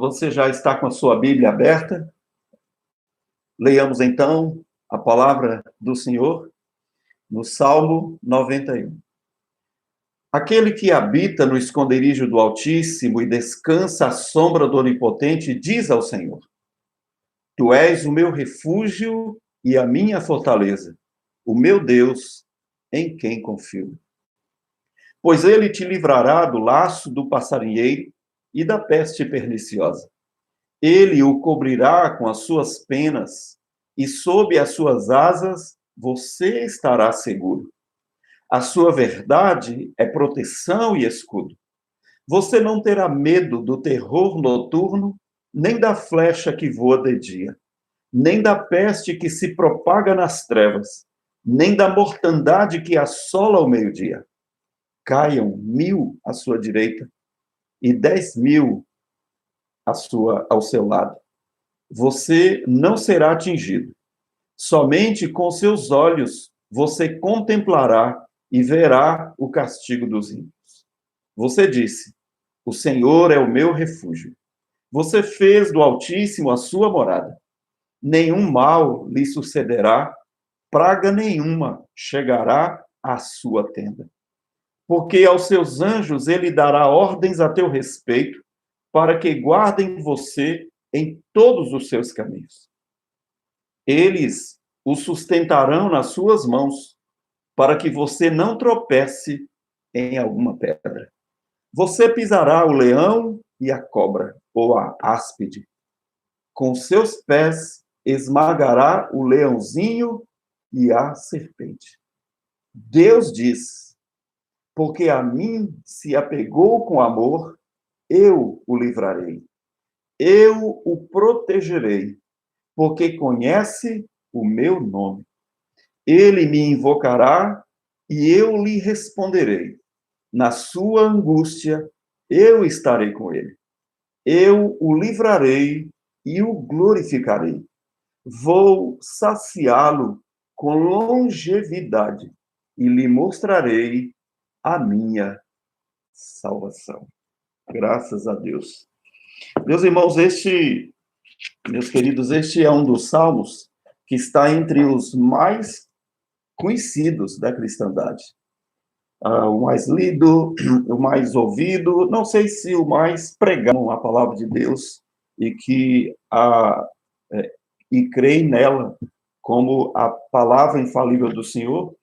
Você já está com a sua Bíblia aberta? Leiamos então a palavra do Senhor no Salmo 91. Aquele que habita no esconderijo do Altíssimo e descansa à sombra do Onipotente, diz ao Senhor: Tu és o meu refúgio e a minha fortaleza, o meu Deus, em quem confio. Pois ele te livrará do laço do passarinheiro e da peste perniciosa. Ele o cobrirá com as suas penas, e sob as suas asas você estará seguro. A sua verdade é proteção e escudo. Você não terá medo do terror noturno, nem da flecha que voa de dia, nem da peste que se propaga nas trevas, nem da mortandade que assola ao meio-dia. Caiam 1.000 à sua direita e 10.000 ao seu lado. Você não será atingido. Somente com seus olhos você contemplará e verá o castigo dos ímpios. Você disse: O Senhor é o meu refúgio. Você fez do Altíssimo a sua morada. Nenhum mal lhe sucederá, praga nenhuma chegará à sua tenda. Porque aos seus anjos ele dará ordens a teu respeito, para que guardem você em todos os seus caminhos. Eles o sustentarão nas suas mãos, para que você não tropece em alguma pedra. Você pisará o leão e a cobra, ou a áspide. Com seus pés esmagará o leãozinho e a serpente. Deus diz: porque a mim se apegou com amor, eu o livrarei. Eu o protegerei, porque conhece o meu nome. Ele me invocará e eu lhe responderei. Na sua angústia, eu estarei com ele. Eu o livrarei e o glorificarei. Vou saciá-lo com longevidade e lhe mostrarei a minha salvação. Graças a Deus. Meus irmãos, meus queridos, este é um dos salmos que está entre os mais conhecidos da cristandade. O mais lido, o mais ouvido, não sei se o mais pregado a palavra de Deus e e creem nela como a palavra infalível do Senhor.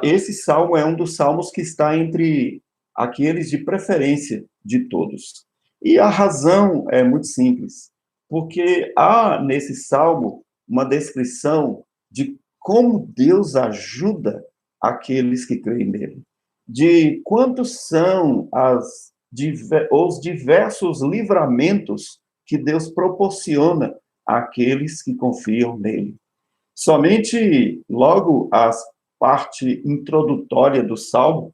Esse salmo é um dos salmos que está entre aqueles de preferência de todos. E a razão é muito simples, porque há nesse salmo uma descrição de como Deus ajuda aqueles que creem nele, de quantos são os diversos livramentos que Deus proporciona àqueles que confiam nele. Somente logo a parte introdutória do salmo,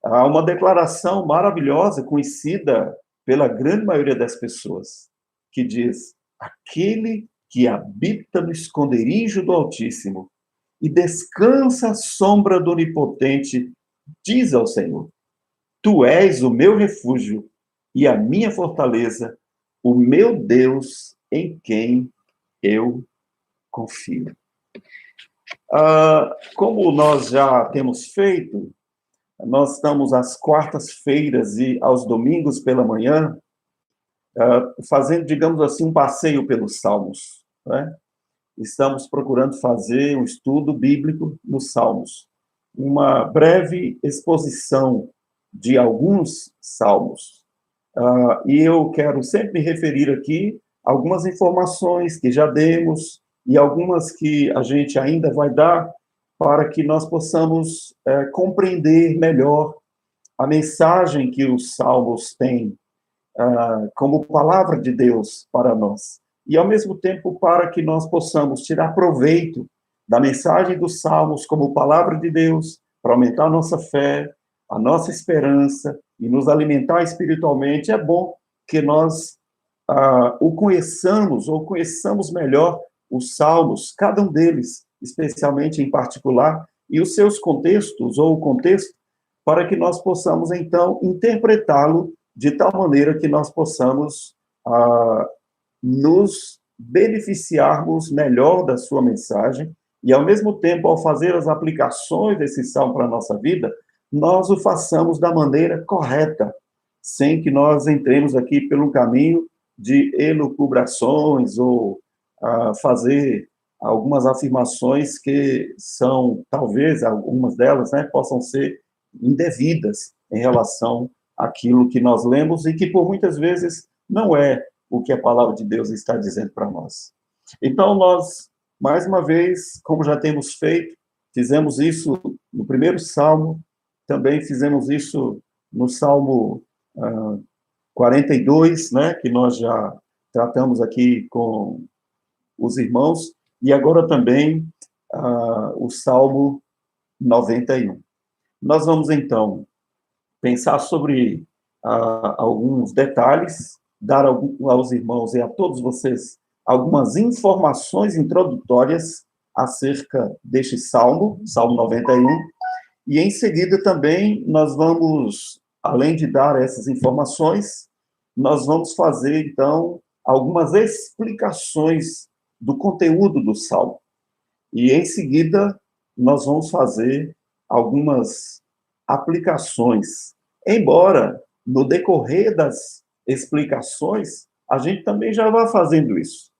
há uma declaração maravilhosa, conhecida pela grande maioria das pessoas, que diz: aquele que habita no esconderijo do Altíssimo e descansa à sombra do Onipotente, diz ao Senhor: Tu és o meu refúgio e a minha fortaleza, o meu Deus em quem eu confio. Como nós já temos feito, nós estamos às quartas-feiras e aos domingos pela manhã, fazendo, digamos assim, um passeio pelos Salmos, né? Estamos procurando fazer um estudo bíblico nos Salmos, uma breve exposição de alguns Salmos. E eu quero sempre me referir aqui a algumas informações que já demos e algumas que a gente ainda vai dar para que nós possamos compreender melhor a mensagem que os Salmos têm como palavra de Deus para nós. E, ao mesmo tempo, para que nós possamos tirar proveito da mensagem dos Salmos como palavra de Deus, para aumentar a nossa fé, a nossa esperança e nos alimentar espiritualmente, é bom que nós o conheçamos, ou conheçamos melhor os Salmos, cada um deles, especialmente em particular, e os seus contextos, ou o contexto, para que nós possamos, então, interpretá-lo de tal maneira que nós possamos nos beneficiarmos melhor da sua mensagem e, ao mesmo tempo, ao fazer as aplicações desse salmo para a nossa vida, nós o façamos da maneira correta, sem que nós entremos aqui pelo caminho de elucubrações ou fazer algumas afirmações que são, talvez, algumas delas, né, possam ser indevidas em relação àquilo que nós lemos e que, por muitas vezes, não é o que a palavra de Deus está dizendo para nós. Então, nós, mais uma vez, como já temos feito, fizemos isso no primeiro salmo, também fizemos isso no salmo 42, né, que nós já tratamos aqui com os irmãos, e agora também o salmo 91. Nós vamos, então, pensar sobre alguns detalhes, dar aos irmãos e a todos vocês algumas informações introdutórias acerca deste salmo, Salmo 91, e em seguida também nós vamos, além de dar essas informações, nós vamos fazer, então, algumas explicações do conteúdo do salmo. E em seguida nós vamos fazer algumas aplicações. Embora, no decorrer das explicações, a gente também já vá fazendo isso,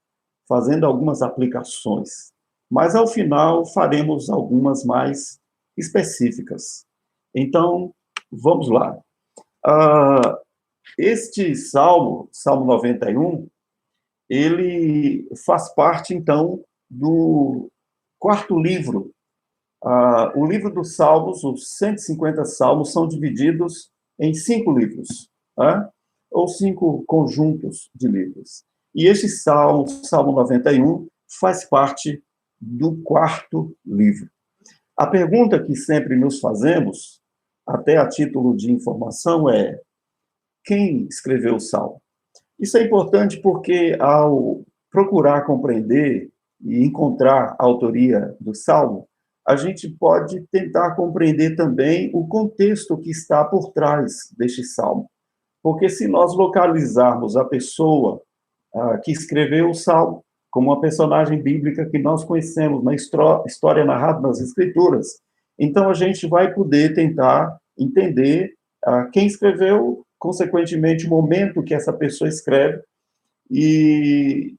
fazendo algumas aplicações. Mas, ao final, faremos algumas mais específicas. Então, vamos lá. Este salmo, Salmo 91, ele faz parte, então, do quarto livro. O livro dos Salmos, os 150 Salmos, são divididos em 5 livros, ou 5 conjuntos de livros. E este salmo, Salmo 91, faz parte do quarto livro. A pergunta que sempre nos fazemos, até a título de informação, é: quem escreveu o salmo? Isso é importante porque, ao procurar compreender e encontrar a autoria do salmo, a gente pode tentar compreender também o contexto que está por trás deste salmo. Porque se nós localizarmos a pessoa que escreveu o salmo como uma personagem bíblica que nós conhecemos na história narrada nas Escrituras, então a gente vai poder tentar entender quem escreveu, consequentemente, o momento que essa pessoa escreve, e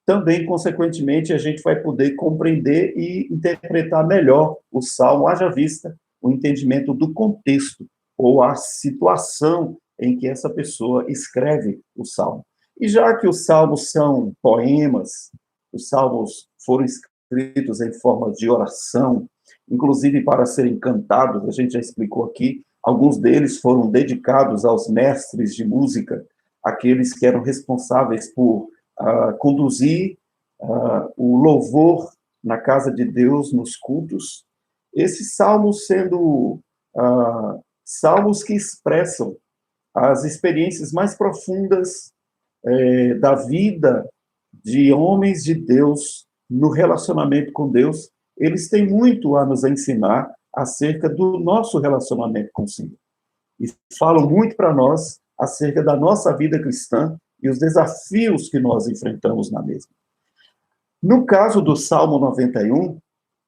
também, consequentemente, a gente vai poder compreender e interpretar melhor o salmo, haja vista o entendimento do contexto ou a situação em que essa pessoa escreve o salmo. E já que os salmos são poemas, os salmos foram escritos em forma de oração, inclusive para serem cantados, a gente já explicou aqui, alguns deles foram dedicados aos mestres de música, aqueles que eram responsáveis por conduzir o louvor na casa de Deus, nos cultos. Esses salmos sendo salmos que expressam as experiências mais profundas da vida de homens de Deus no relacionamento com Deus. Eles têm muito a nos ensinar acerca do nosso relacionamento com o Senhor. E falam muito para nós acerca da nossa vida cristã e os desafios que nós enfrentamos na mesma. No caso do Salmo 91,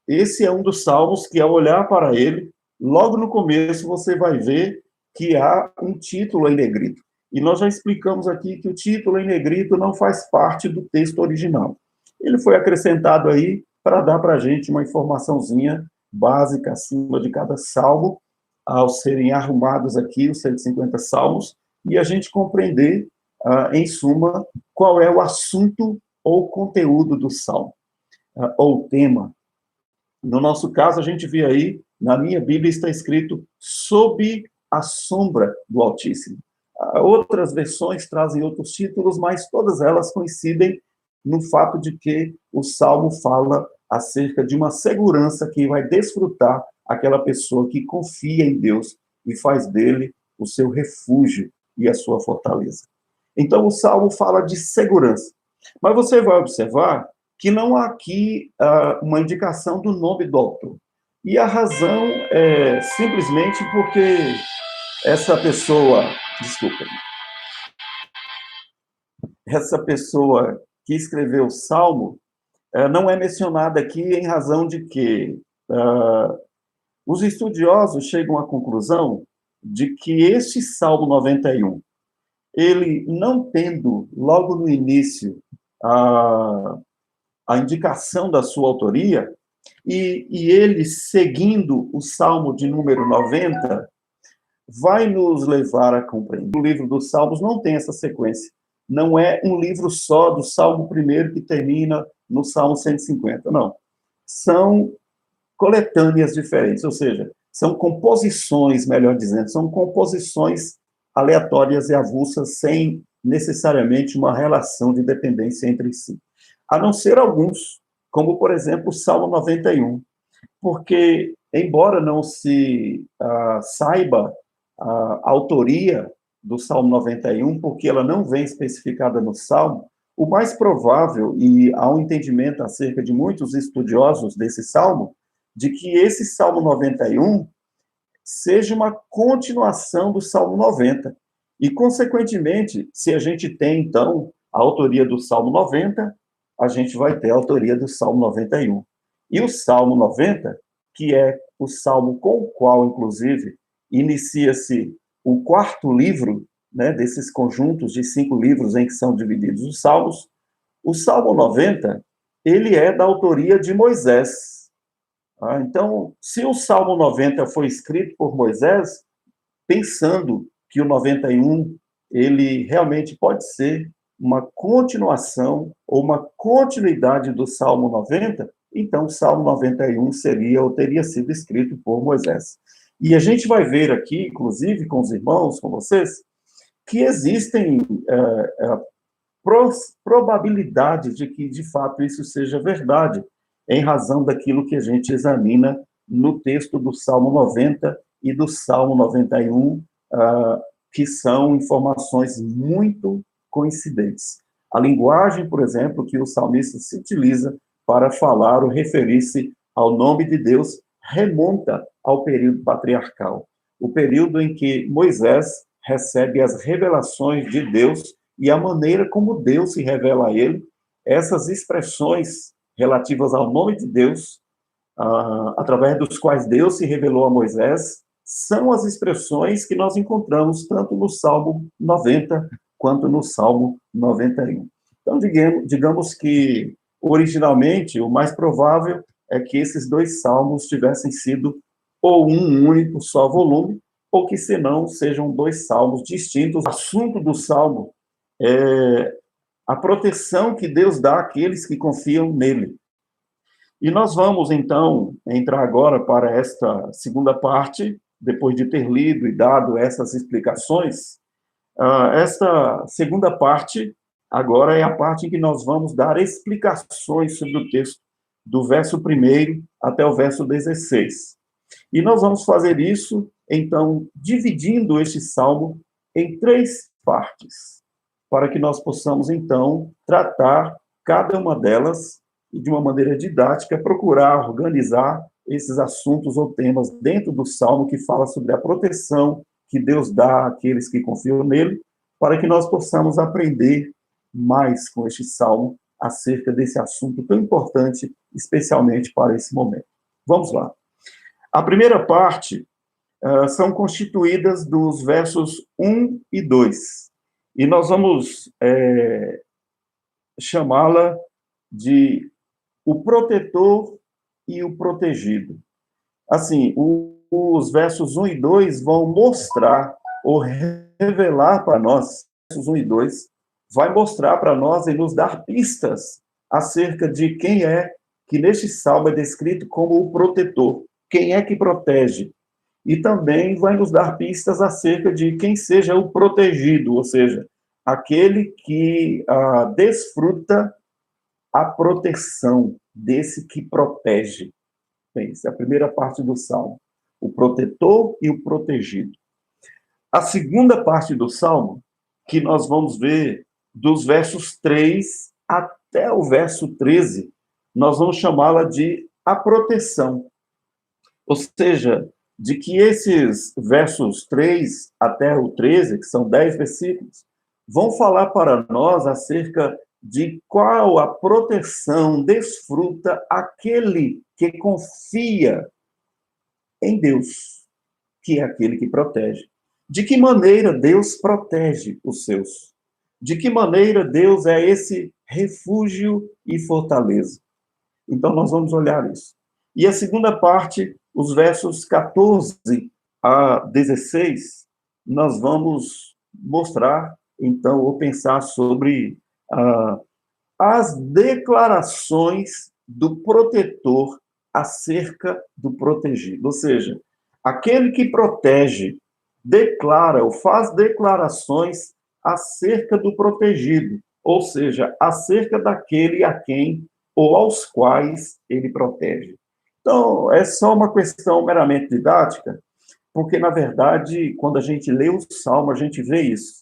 esse é um dos salmos que, ao olhar para ele, logo no começo você vai ver que há um título em negrito. E nós já explicamos aqui que o título em negrito não faz parte do texto original. Ele foi acrescentado aí para dar para a gente uma informaçãozinha básica acima de cada salmo, ao serem arrumados aqui os 150 salmos, e a gente compreender, em suma, qual é o assunto ou conteúdo do salmo, ou tema. No nosso caso, a gente vê aí, na minha Bíblia está escrito sob a sombra do Altíssimo. Outras versões trazem outros títulos, mas todas elas coincidem no fato de que o Salmo fala acerca de uma segurança que vai desfrutar aquela pessoa que confia em Deus e faz dele o seu refúgio e a sua fortaleza. Então, o Salmo fala de segurança. Mas você vai observar que não há aqui uma indicação do nome do autor. E a razão é simplesmente porque essa pessoa... Desculpa. essa pessoa que escreveu o Salmo não é mencionada aqui em razão de que os estudiosos chegam à conclusão de que este Salmo 91, ele não tendo, logo no início, a indicação da sua autoria, e ele, seguindo o Salmo de número 90, vai nos levar a compreender. O livro dos Salmos não tem essa sequência. Não é um livro só do Salmo primeiro que termina no Salmo 150, não. São coletâneas diferentes, ou seja, são composições, melhor dizendo, são composições aleatórias e avulsas, sem necessariamente uma relação de dependência entre si. A não ser alguns, como, por exemplo, o Salmo 91, porque, embora não se saiba a autoria do Salmo 91, porque ela não vem especificada no Salmo, o mais provável, e há um entendimento acerca de muitos estudiosos desse Salmo, de que esse Salmo 91 seja uma continuação do Salmo 90. E, consequentemente, se a gente tem, então, a autoria do Salmo 90, a gente vai ter a autoria do Salmo 91. E o Salmo 90, que é o salmo com o qual, inclusive, inicia-se o quarto livro, né, desses conjuntos de 5 livros em que são divididos os salmos, o Salmo 90, ele é da autoria de Moisés. Então, se o Salmo 90 foi escrito por Moisés, pensando que o 91, ele realmente pode ser uma continuação ou uma continuidade do Salmo 90, então o Salmo 91 seria ou teria sido escrito por Moisés. E a gente vai ver aqui, inclusive com os irmãos, com vocês, que existem probabilidades de que, de fato, isso seja verdade, em razão daquilo que a gente examina no texto do Salmo 90 e do Salmo 91, que são informações muito coincidentes. A linguagem, por exemplo, que o salmista se utiliza para falar ou referir-se ao nome de Deus remonta ao período patriarcal, o período em que Moisés recebe as revelações de Deus e a maneira como Deus se revela a ele. Essas expressões relativas ao nome de Deus, através dos quais Deus se revelou a Moisés, são as expressões que nós encontramos tanto no Salmo 90 quanto no Salmo 91. Então, digamos que, originalmente, o mais provável é que esses 2 salmos tivessem sido ou um único só volume, ou que, senão, sejam 2 salmos distintos. O assunto do salmo é a proteção que Deus dá àqueles que confiam nele. E nós vamos, então, entrar agora para esta segunda parte, depois de ter lido e dado essas explicações. Esta segunda parte, agora, é a parte em que nós vamos dar explicações sobre o texto, do verso 1 até o verso 16. E nós vamos fazer isso, então, dividindo este salmo em 3 partes, para que nós possamos, então, tratar cada uma delas e, de uma maneira didática, procurar organizar esses assuntos ou temas dentro do Salmo que fala sobre a proteção que Deus dá àqueles que confiam nele, para que nós possamos aprender mais com este Salmo acerca desse assunto tão importante, especialmente para esse momento. Vamos lá. A primeira parte são constituídas dos versos 1 e 2. E nós vamos chamá-la de o protetor e o protegido. Assim, os versos 1 e 2 vão mostrar ou revelar para nós, versos 1 e 2, vai mostrar para nós e nos dar pistas acerca de quem é que neste salmo é descrito como o protetor, quem é que protege. E também vai nos dar pistas acerca de quem seja o protegido, ou seja, aquele que desfruta a proteção desse que protege. Bem, essa é a primeira parte do Salmo. O protetor e o protegido. A segunda parte do Salmo, que nós vamos ver dos versos 3 até o verso 13, nós vamos chamá-la de a proteção. Ou seja, de que esses versos 3 até o 13, que são 10 versículos, vão falar para nós acerca de qual a proteção desfruta aquele que confia em Deus, que é aquele que protege. De que maneira Deus protege os seus? De que maneira Deus é esse refúgio e fortaleza? Então, nós vamos olhar isso. E a segunda parte, os versos 14 a 16, nós vamos mostrar, então, ou pensar sobre as declarações do protetor acerca do protegido. Ou seja, aquele que protege declara ou faz declarações acerca do protegido, ou seja, acerca daquele a quem ou aos quais ele protege. Então, é só uma questão meramente didática, porque, na verdade, quando a gente lê o Salmo, a gente vê isso.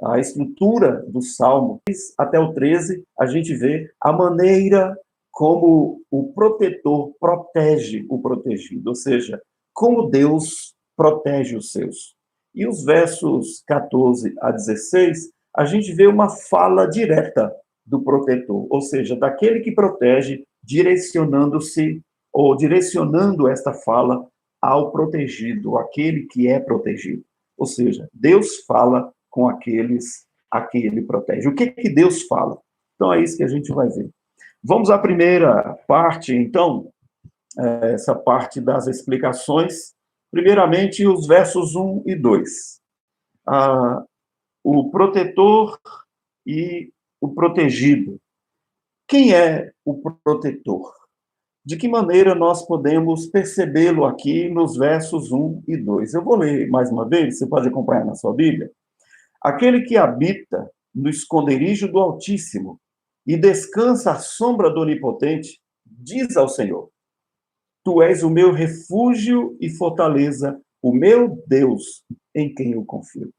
A estrutura do Salmo, até o 13, a gente vê a maneira como o protetor protege o protegido, ou seja, como Deus protege os seus. E os versos 14 a 16, a gente vê uma fala direta do protetor, ou seja, daquele que protege, direcionando-se ou direcionando esta fala ao protegido, aquele que é protegido. Ou seja, Deus fala com aqueles a quem ele protege. O que Deus fala? Então é isso que a gente vai ver. Vamos à primeira parte, então, essa parte das explicações. Primeiramente, os versos 1 e 2. O protetor e o protegido. Quem é o protetor? De que maneira nós podemos percebê-lo aqui nos versos 1 e 2? Eu vou ler mais uma vez, você pode acompanhar na sua Bíblia. Aquele que habita no esconderijo do Altíssimo e descansa à sombra do Onipotente, diz ao Senhor: Tu és o meu refúgio e fortaleza, o meu Deus, em quem eu confio.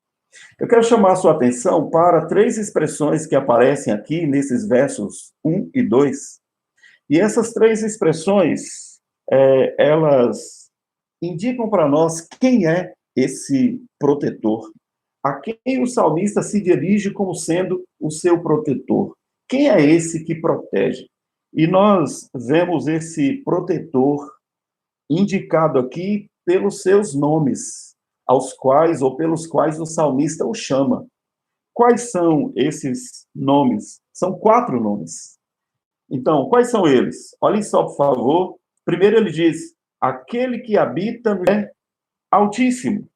Eu quero chamar a sua atenção para três expressões que aparecem aqui nesses versos 1 e 2. E essas três expressões, elas indicam para nós quem é esse protetor, a quem o salmista se dirige como sendo o seu protetor. Quem é esse que protege? E nós vemos esse protetor indicado aqui pelos seus nomes, aos quais ou pelos quais o salmista o chama. Quais são esses nomes? São 4 nomes. Então, quais são eles? Olhem só, por favor. Primeiro ele diz: aquele que habita no Altíssimo.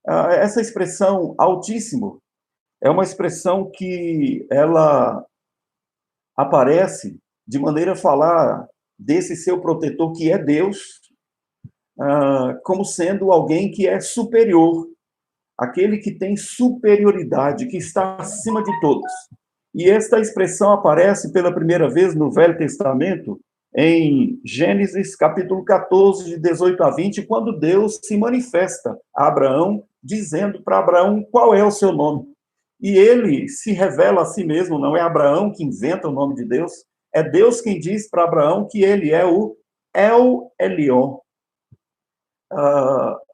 Essa expressão Altíssimo é uma expressão que ela aparece de maneira a falar desse seu protetor, que é Deus, como sendo alguém que é superior, aquele que tem superioridade, que está acima de todos. E esta expressão aparece pela primeira vez no Velho Testamento, em Gênesis capítulo 14, de 18 a 20, quando Deus se manifesta a Abraão, dizendo para Abraão qual é o seu nome. E ele se revela a si mesmo, não é Abraão que inventa o nome de Deus, é Deus quem diz para Abraão que ele é o El Elyon.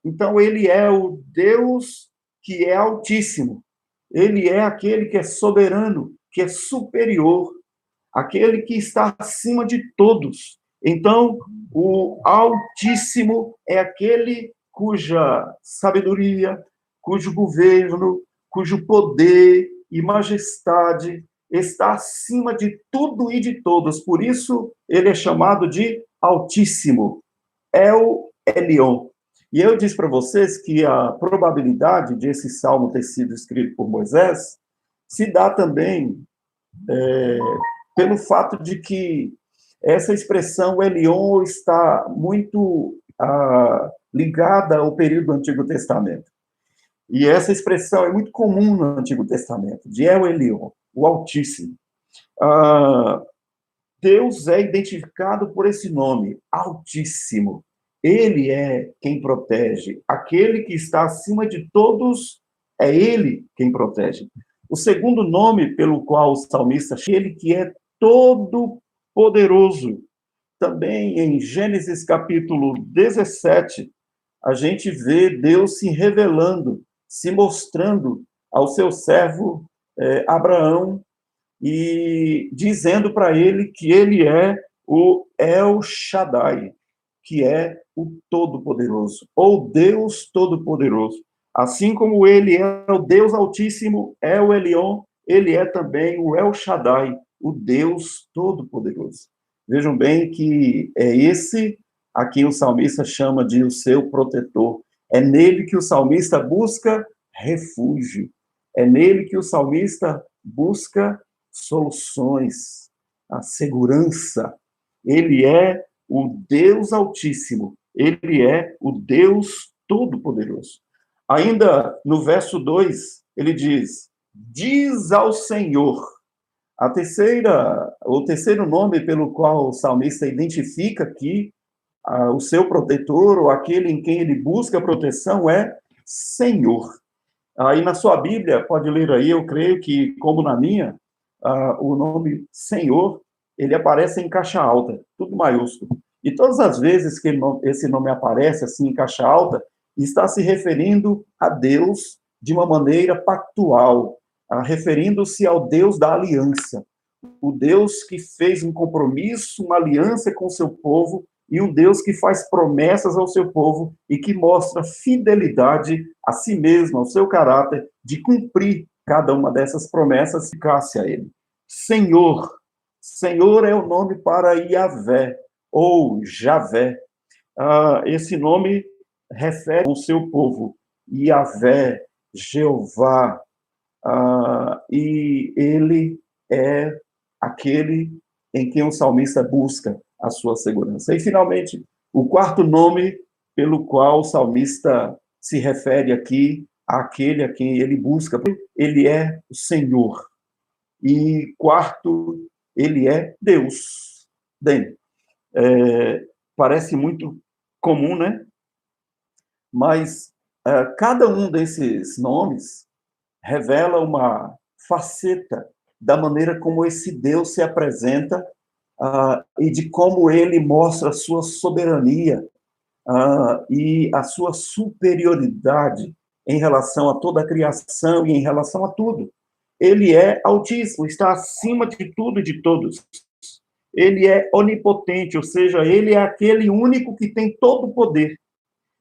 Então, ele é o Deus que é altíssimo. Ele é aquele que é soberano, que é superior, aquele que está acima de todos. Então, o Altíssimo é aquele cuja sabedoria, cujo governo, cujo poder e majestade está acima de tudo e de todos. Por isso, ele é chamado de Altíssimo, El Elyon. E eu disse para vocês que a probabilidade de esse salmo ter sido escrito por Moisés se dá também pelo fato de que essa expressão Elion está muito ligada ao período do Antigo Testamento. E essa expressão é muito comum no Antigo Testamento, de El Elyon, o Altíssimo. Deus é identificado por esse nome, Altíssimo. Ele é quem protege. Aquele que está acima de todos, é ele quem protege. O segundo nome pelo qual o salmista chama, ele que é todo-poderoso. Também em Gênesis capítulo 17, a gente vê Deus se revelando, se mostrando ao seu servo Abraão, e dizendo para ele que ele é o El Shaddai, que é o Todo-Poderoso, ou Deus Todo-Poderoso. Assim como ele é o Deus Altíssimo, El Elyon, ele é também o El Shaddai, o Deus Todo-Poderoso. Vejam bem que é esse a quem o salmista chama de o seu protetor. É nele que o salmista busca refúgio. É nele que o salmista busca soluções, a segurança. Ele é o Deus Altíssimo, ele é o Deus Todo-Poderoso. Ainda no verso 2, ele diz ao Senhor. O terceiro nome pelo qual o salmista identifica aqui o seu protetor, ou aquele em quem ele busca proteção, é Senhor. Aí na sua Bíblia, pode ler aí, eu creio que, como na minha, o nome Senhor, ele aparece em caixa alta, tudo maiúsculo. E todas as vezes que esse nome aparece assim em caixa alta, está se referindo a Deus de uma maneira pactual, referindo-se ao Deus da aliança, o Deus que fez um compromisso, uma aliança com o seu povo, e um Deus que faz promessas ao seu povo e que mostra fidelidade a si mesmo, ao seu caráter, de cumprir cada uma dessas promessas e ficar-se a ele. Senhor. Senhor é o nome para Yahvé, ou Javé. Esse nome refere ao seu povo, Yahvé, Jeová, e ele é aquele em quem o salmista busca a sua segurança. E, finalmente, o quarto nome pelo qual o salmista se refere aqui àquele a quem ele busca, ele é o Senhor. E quarto, ele é Deus. Bem, parece muito comum, né? Mas cada um desses nomes revela uma faceta da maneira como esse Deus se apresenta e de como ele mostra a sua soberania e a sua superioridade em relação a toda a criação e em relação a tudo. Ele é altíssimo, está acima de tudo e de todos. Ele é onipotente, ou seja, ele é aquele único que tem todo o poder.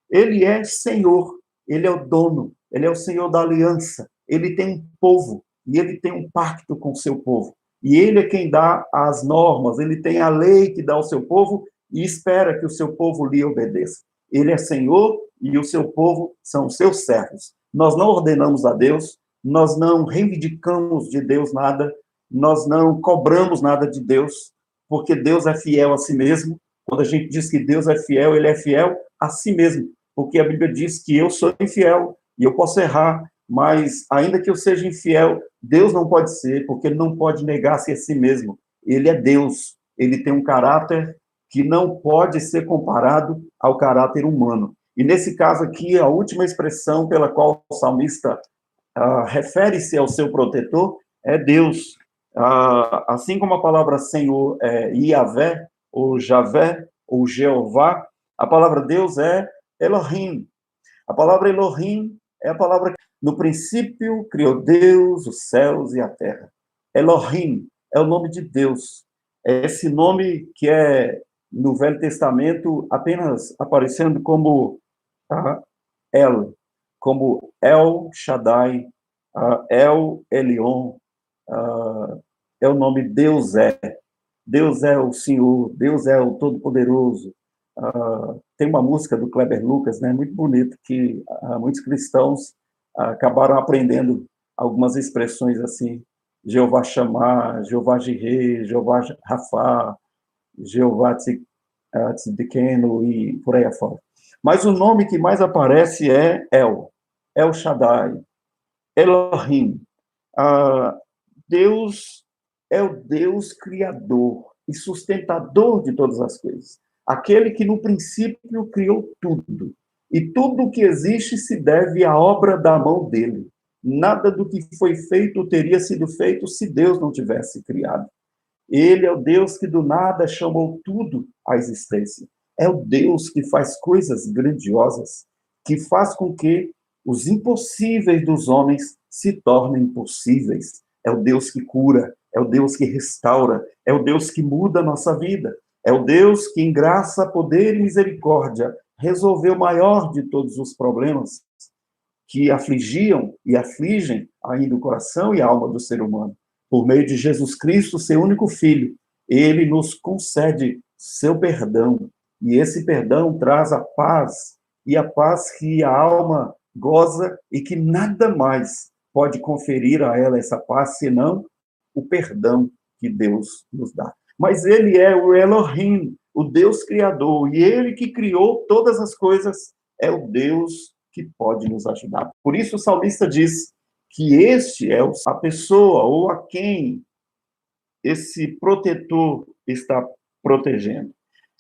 Ele é Senhor, ele é o dono, ele é o Senhor da aliança. Ele tem um povo e ele tem um pacto com o seu povo. E ele é quem dá as normas, ele tem a lei que dá ao seu povo e espera que o seu povo lhe obedeça. Ele é Senhor e o seu povo são os seus servos. Nós não ordenamos a Deus, nós não reivindicamos de Deus nada, nós não cobramos nada de Deus, porque Deus é fiel a si mesmo. Quando a gente diz que Deus é fiel, ele é fiel a si mesmo, porque a Bíblia diz que eu sou infiel e eu posso errar, mas ainda que eu seja infiel, Deus não pode ser, porque ele não pode negar-se a si mesmo. Ele é Deus, ele tem um caráter que não pode ser comparado ao caráter humano. E nesse caso aqui, a última expressão pela qual o salmista refere-se ao seu protetor é Deus. Assim como a palavra Senhor é Yahvé, ou Javé, ou Jeová, a palavra Deus é Elohim. A palavra Elohim é a palavra que, no princípio, criou Deus, os céus e a terra. Elohim é o nome de Deus. É esse nome que é, no Velho Testamento, apenas aparecendo como El, como El Shaddai, El Elyon, é o nome Deus é. Deus é o Senhor, Deus é o Todo-Poderoso. Tem uma música do Kleber Lucas, né, muito bonita, que muitos cristãos acabaram aprendendo algumas expressões assim, Jeová Shammah, Jeová Jireh, Jeová Rafá, Jeová Tzidkenu e por aí afora. Mas o nome que mais aparece é El Shaddai, Elohim. Deus é o Deus criador e sustentador de todas as coisas. Aquele que no princípio criou tudo. E tudo que existe se deve à obra da mão dele. Nada do que foi feito teria sido feito se Deus não tivesse criado. Ele é o Deus que do nada chamou tudo à existência. É o Deus que faz coisas grandiosas, que faz com que os impossíveis dos homens se tornem possíveis. É o Deus que cura, é o Deus que restaura, é o Deus que muda a nossa vida, é o Deus que, em graça, poder e misericórdia, resolveu o maior de todos os problemas que afligiam e afligem ainda o coração e a alma do ser humano. Por meio de Jesus Cristo, seu único Filho, ele nos concede seu perdão, e esse perdão traz a paz, e a paz que a alma goza e que nada mais pode conferir a ela essa paz, senão o perdão que Deus nos dá. Mas ele é o Elohim, o Deus Criador, e ele que criou todas as coisas, é o Deus que pode nos ajudar. Por isso o salmista diz que este é a pessoa ou a quem esse protetor está protegendo.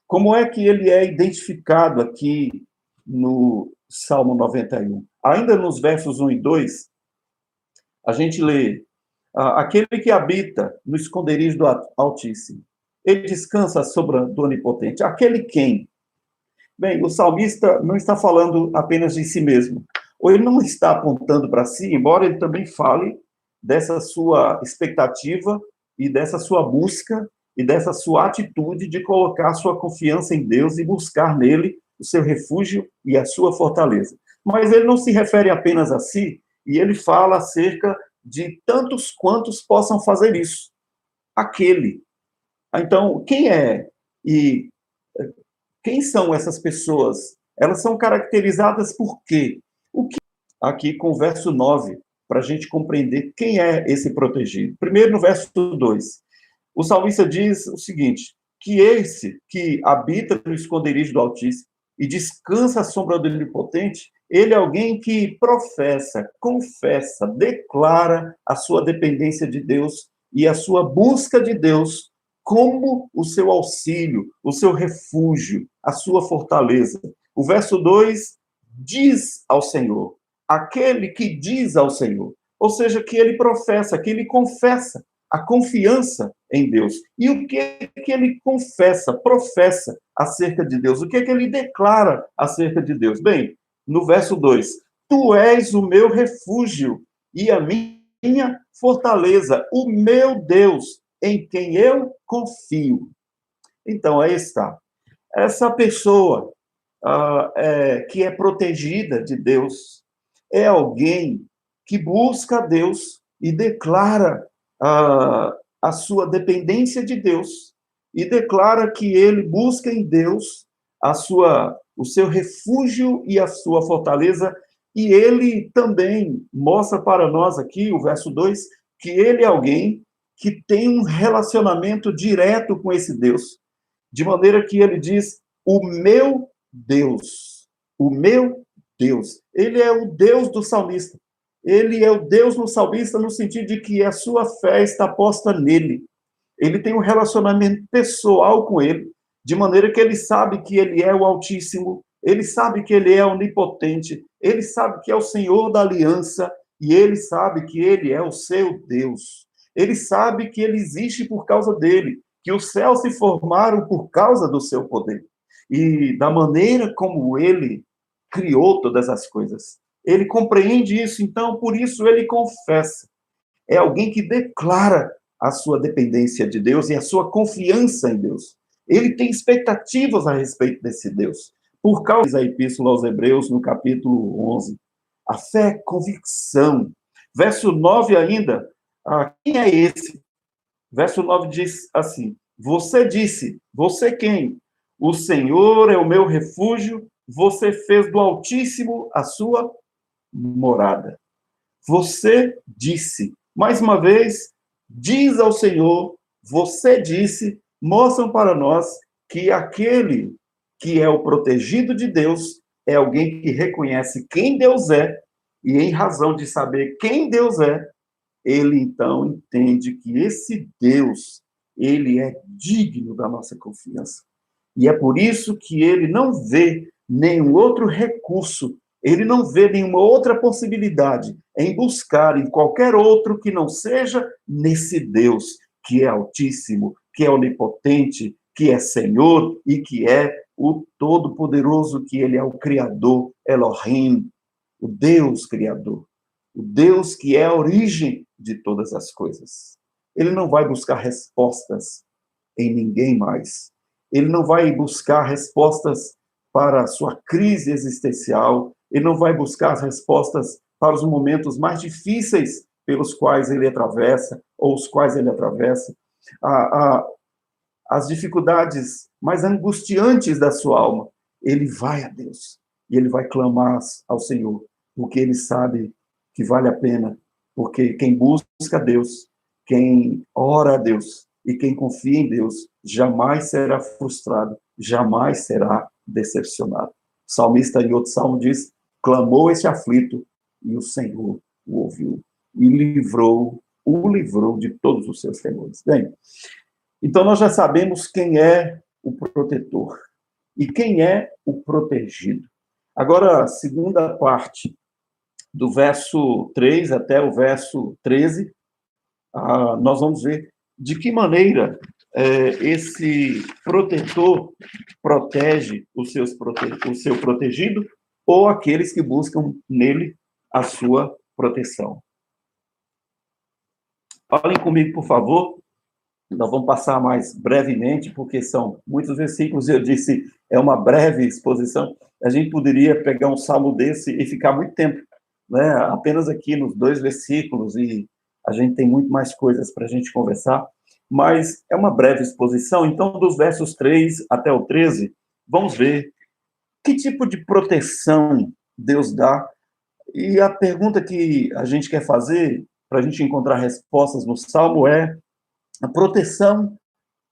Como é que ele é identificado aqui no Salmo 91? Ainda nos versos 1 e 2, a gente lê: aquele que habita no esconderijo do Altíssimo, ele descansa sobre do Onipotente. Aquele quem? Bem, o salmista não está falando apenas de si mesmo, ou ele não está apontando para si, embora ele também fale dessa sua expectativa e dessa sua busca e dessa sua atitude de colocar sua confiança em Deus e buscar nele o seu refúgio e a sua fortaleza. Mas ele não se refere apenas a si, e ele fala acerca de tantos quantos possam fazer isso. Aquele. Então, quem é e quem são essas pessoas? Elas são caracterizadas por quê? O que aqui com o verso 9, para a gente compreender quem é esse protegido. Primeiro, no verso 2, o salmista diz o seguinte, que esse que habita no esconderijo do Altíssimo e descansa à sombra do Onipotente, ele é alguém que professa, confessa, declara a sua dependência de Deus e a sua busca de Deus como o seu auxílio, o seu refúgio, a sua fortaleza. O verso 2 diz ao Senhor, aquele que diz ao Senhor, ou seja, que ele professa, que ele confessa a confiança em Deus. E o que é que ele confessa, professa acerca de Deus? O que é que ele declara acerca de Deus? Bem, no verso 2, tu és o meu refúgio e a minha fortaleza, o meu Deus, em quem eu confio. Então, aí está. Essa pessoa que é protegida de Deus é alguém que busca a Deus e declara a sua dependência de Deus e declara que ele busca em Deus o seu refúgio e a sua fortaleza, e ele também mostra para nós aqui, o verso 2, que ele é alguém que tem um relacionamento direto com esse Deus, de maneira que ele diz, o meu Deus, o meu Deus. Ele é o Deus do salmista. Ele é o Deus no salmista no sentido de que a sua fé está posta nele. Ele tem um relacionamento pessoal com ele, de maneira que ele sabe que ele é o Altíssimo, ele sabe que ele é onipotente, ele sabe que é o Senhor da aliança, e ele sabe que ele é o seu Deus. Ele sabe que ele existe por causa dele, que os céus se formaram por causa do seu poder. E da maneira como ele criou todas as coisas. Ele compreende isso, então, por isso ele confessa. É alguém que declara a sua dependência de Deus e a sua confiança em Deus. Ele tem expectativas a respeito desse Deus. Por causa da Epístola aos Hebreus, no capítulo 11. A fé é convicção. Verso 9 ainda, quem é esse? Verso 9 diz assim, você disse, você quem? O Senhor é o meu refúgio, você fez do Altíssimo a sua morada. Você disse, mais uma vez, diz ao Senhor, você disse, mostram para nós que aquele que é o protegido de Deus é alguém que reconhece quem Deus é, e em razão de saber quem Deus é, ele então entende que esse Deus, ele é digno da nossa confiança. E é por isso que ele não vê nenhum outro recurso, ele não vê nenhuma outra possibilidade em buscar em qualquer outro que não seja nesse Deus, que é altíssimo, que é onipotente, que é Senhor e que é o Todo-Poderoso, que ele é o Criador, Elohim. o Deus Criador, o Deus que é a origem de todas as coisas. Ele não vai buscar respostas em ninguém mais. Ele não vai buscar respostas para a sua crise existencial, ele não vai buscar as respostas para os momentos mais difíceis pelos quais ele atravessa, ou os quais ele atravessa, as dificuldades mais angustiantes da sua alma. Ele vai a Deus, e ele vai clamar ao Senhor, porque ele sabe que vale a pena, porque quem busca a Deus, quem ora a Deus, e quem confia em Deus, jamais será frustrado, jamais será decepcionado. O salmista, em outro salmo, diz: clamou esse aflito, e o Senhor o ouviu, e o livrou de todos os seus temores. Bem, então nós já sabemos quem é o protetor e quem é o protegido. Agora, a segunda parte, do verso 3 até o verso 13, nós vamos ver de que maneira esse protetor protege o seu protegido ou aqueles que buscam nele a sua proteção. Falem comigo, por favor. Nós vamos passar mais brevemente, porque são muitos versículos, eu disse, é uma breve exposição. A gente poderia pegar um salmo desse e ficar muito tempo, né? Apenas aqui nos 2 versículos, e a gente tem muito mais coisas para a gente conversar, mas é uma breve exposição. Então, dos versos 3 até o 13, vamos ver que tipo de proteção Deus dá. E a pergunta que a gente quer fazer, para a gente encontrar respostas no salmo, é: a proteção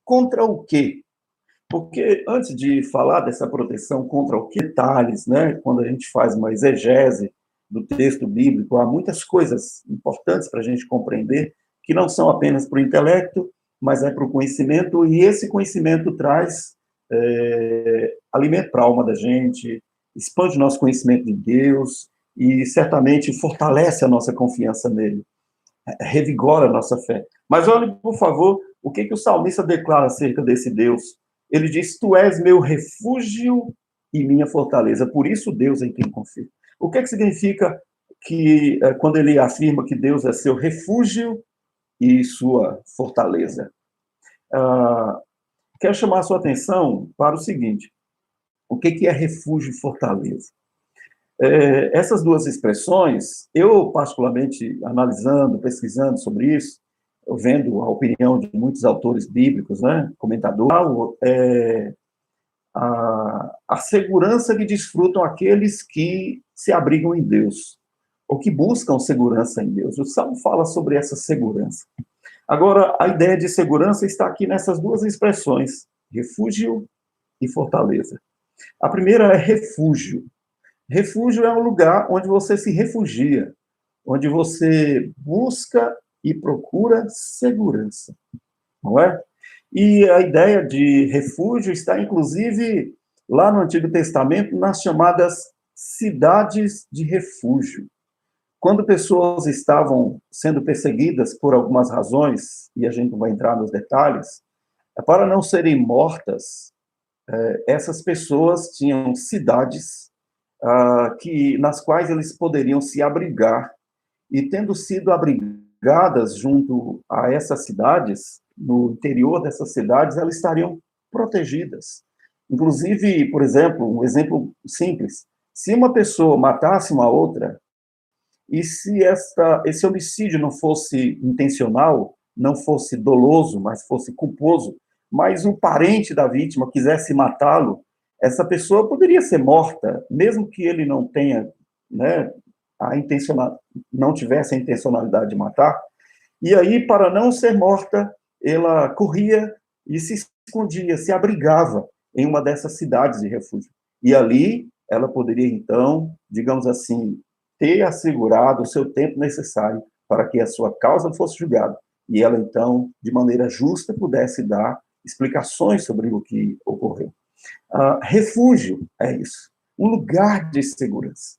contra o quê? Porque antes de falar dessa proteção contra o que, detalhes, né? Quando a gente faz uma exegese do texto bíblico, há muitas coisas importantes para a gente compreender, que não são apenas para o intelecto, mas é para o conhecimento, e esse conhecimento traz alimento para a alma da gente, expande o nosso conhecimento de Deus, e certamente fortalece a nossa confiança nele, revigora a nossa fé. Mas olhe, por favor, o que o salmista declara acerca desse Deus. Ele diz: tu és meu refúgio e minha fortaleza, por isso Deus em quem confio. O que significa que quando ele afirma que Deus é seu refúgio e sua fortaleza? Quero chamar a sua atenção para o seguinte: o que é refúgio e fortaleza? Essas duas expressões, eu particularmente analisando, pesquisando sobre isso, vendo a opinião de muitos autores bíblicos, né, comentadores, a segurança que desfrutam aqueles que se abrigam em Deus, ou que buscam segurança em Deus. O Salmo fala sobre essa segurança. Agora, a ideia de segurança está aqui nessas duas expressões, refúgio e fortaleza. A primeira é refúgio. Refúgio é um lugar onde você se refugia, onde você busca e procura segurança, não é? E a ideia de refúgio está, inclusive, lá no Antigo Testamento, nas chamadas cidades de refúgio. Quando pessoas estavam sendo perseguidas por algumas razões, e a gente não vai entrar nos detalhes, para não serem mortas, essas pessoas tinham cidades nas quais eles poderiam se abrigar, e tendo sido abrigadas junto a essas cidades, no interior dessas cidades, elas estariam protegidas. Inclusive, por exemplo, um exemplo simples: se uma pessoa matasse uma outra, e se esse homicídio não fosse intencional, não fosse doloso, mas fosse culposo, mas o parente da vítima quisesse matá-lo, essa pessoa poderia ser morta, mesmo que ele não tenha, né, não tivesse a intencionalidade de matar. E aí, para não ser morta, ela corria e se escondia, se abrigava em uma dessas cidades de refúgio. E ali ela poderia, então, digamos assim, ter assegurado o seu tempo necessário para que a sua causa fosse julgada. E ela, então, de maneira justa, pudesse dar explicações sobre o que ocorreu. Refúgio é isso, um lugar de segurança,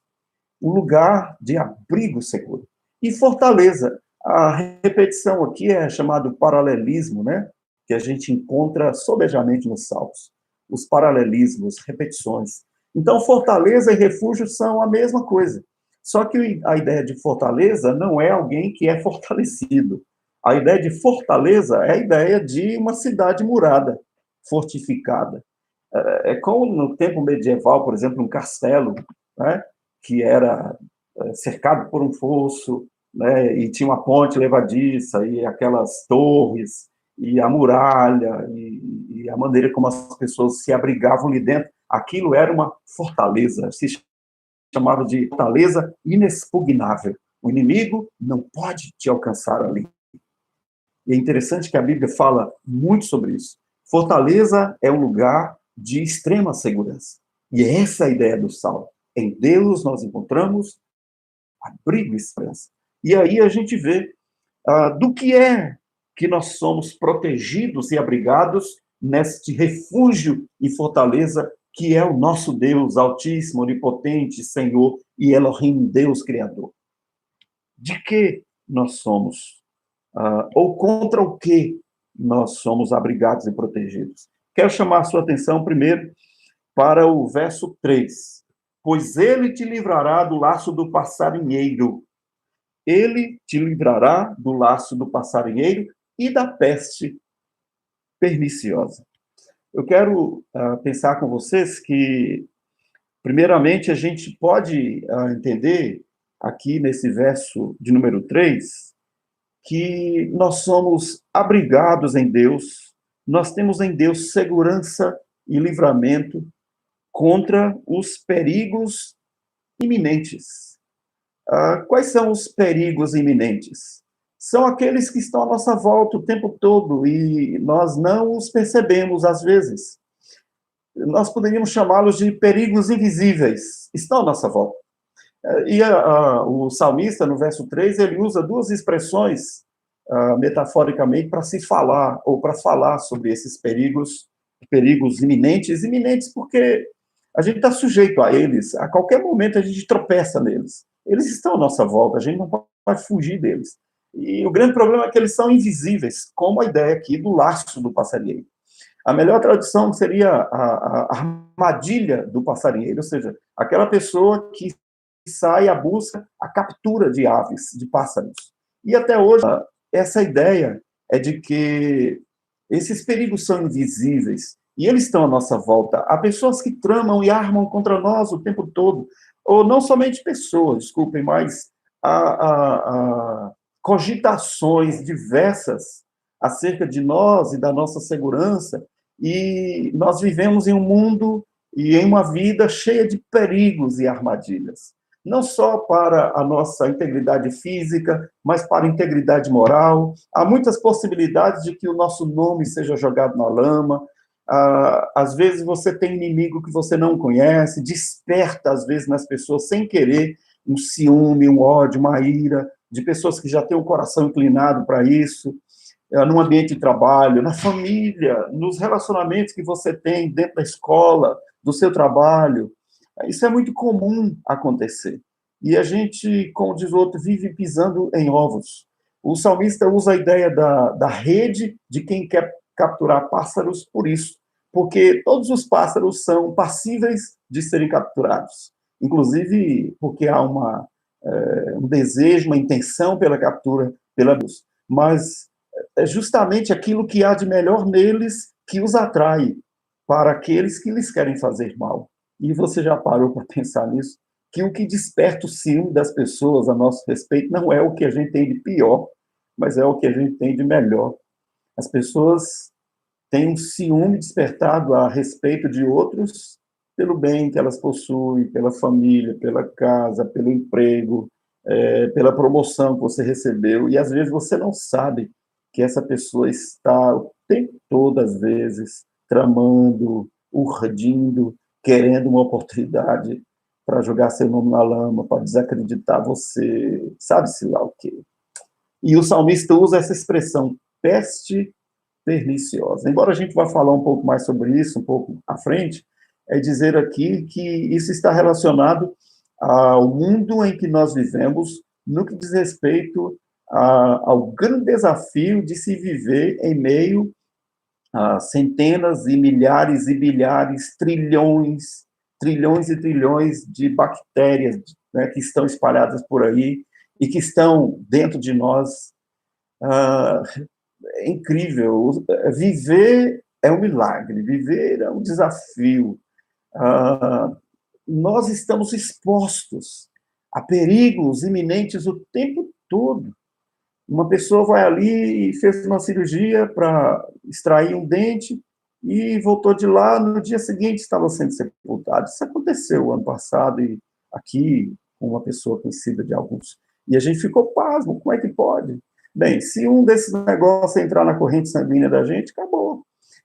um lugar de abrigo seguro. E fortaleza, a repetição aqui é chamado paralelismo, né? Que a gente encontra sobejamente nos Salmos. Os paralelismos, repetições. Então, fortaleza e refúgio são a mesma coisa. Só que a ideia de fortaleza não é alguém que é fortalecido. A ideia de fortaleza é a ideia de uma cidade murada, fortificada. É como no tempo medieval, por exemplo, um castelo, né, que era cercado por um fosso, né, e tinha uma ponte levadiça, e aquelas torres, e a muralha, e a maneira como as pessoas se abrigavam ali dentro. Aquilo era uma fortaleza, se chamava de fortaleza inexpugnável. O inimigo não pode te alcançar ali. E é interessante que a Bíblia fala muito sobre isso. Fortaleza é um lugar de extrema segurança. E é essa a ideia do Salmo. Em Deus nós encontramos abrigo e esperança. E aí a gente vê do que é que nós somos protegidos e abrigados neste refúgio e fortaleza que é o nosso Deus altíssimo, onipotente, Senhor e Elohim, Deus Criador. De que nós somos? Ou contra o que nós somos abrigados e protegidos? Quero chamar a sua atenção primeiro para o verso 3. Pois ele te livrará do laço do passarinheiro. Ele te livrará do laço do passarinheiro e da peste perniciosa. Eu quero pensar com vocês que, primeiramente, a gente pode entender aqui nesse verso de número 3, que nós somos abrigados em Deus, nós temos em Deus segurança e livramento contra os perigos iminentes. Quais são os perigos iminentes? São aqueles que estão à nossa volta o tempo todo e nós não os percebemos às vezes. Nós poderíamos chamá-los de perigos invisíveis, estão à nossa volta. E o salmista, no verso 3, ele usa duas expressões, metaforicamente, para se falar, ou para falar sobre esses perigos iminentes porque a gente está sujeito a eles, a qualquer momento a gente tropeça neles. Eles estão à nossa volta, a gente não pode fugir deles. E o grande problema é que eles são invisíveis, como a ideia aqui do laço do passarinheiro. A melhor tradução seria a armadilha do passarinheiro, ou seja, aquela pessoa que sai à busca, a captura de aves, de pássaros. E até hoje, essa ideia é de que esses perigos são invisíveis e eles estão à nossa volta. Há pessoas que tramam e armam contra nós o tempo todo, ou não somente pessoas, desculpem, mas há cogitações diversas acerca de nós e da nossa segurança, e nós vivemos em um mundo e em uma vida cheia de perigos e armadilhas. Não só para a nossa integridade física, mas para a integridade moral. Há muitas possibilidades de que o nosso nome seja jogado na lama. Às vezes você tem inimigo que você não conhece, desperta, às vezes, nas pessoas, sem querer, um ciúme, um ódio, uma ira, de pessoas que já têm o coração inclinado para isso, no ambiente de trabalho, na família, nos relacionamentos que você tem dentro da escola, do seu trabalho. Isso é muito comum acontecer. E a gente, como diz o outro, vive pisando em ovos. O salmista usa a ideia da rede de quem quer capturar pássaros por isso, porque todos os pássaros são passíveis de serem capturados, inclusive porque há um desejo, uma intenção pela captura, pela luz. Mas é justamente aquilo que há de melhor neles que os atrai para aqueles que lhes querem fazer mal. E você já parou para pensar nisso? Que o que desperta o ciúme das pessoas a nosso respeito não é o que a gente tem de pior, mas é o que a gente tem de melhor. As pessoas têm um ciúme despertado a respeito de outros pelo bem que elas possuem, pela família, pela casa, pelo emprego, pela promoção que você recebeu. E às vezes você não sabe que essa pessoa está o tempo todo, às vezes, tramando, urdindo, querendo uma oportunidade para jogar seu nome na lama, para desacreditar você, sabe-se lá o quê. E o salmista usa essa expressão, peste perniciosa. Embora a gente vá falar um pouco mais sobre isso, um pouco à frente, é dizer aqui que isso está relacionado ao mundo em que nós vivemos, no que diz respeito ao grande desafio de se viver em meio a centenas e milhares e bilhares, trilhões e trilhões de bactérias, né, que estão espalhadas por aí e que estão dentro de nós. É incrível. Viver é um milagre, viver é um desafio. Nós estamos expostos a perigos iminentes o tempo todo. Uma pessoa vai ali e fez uma cirurgia para extrair um dente e voltou de lá, no dia seguinte estava sendo sepultado. Isso aconteceu ano passado e aqui com uma pessoa conhecida de alguns. E a gente ficou pasmo, como é que pode? Bem, se um desses negócios entrar na corrente sanguínea da gente, acabou.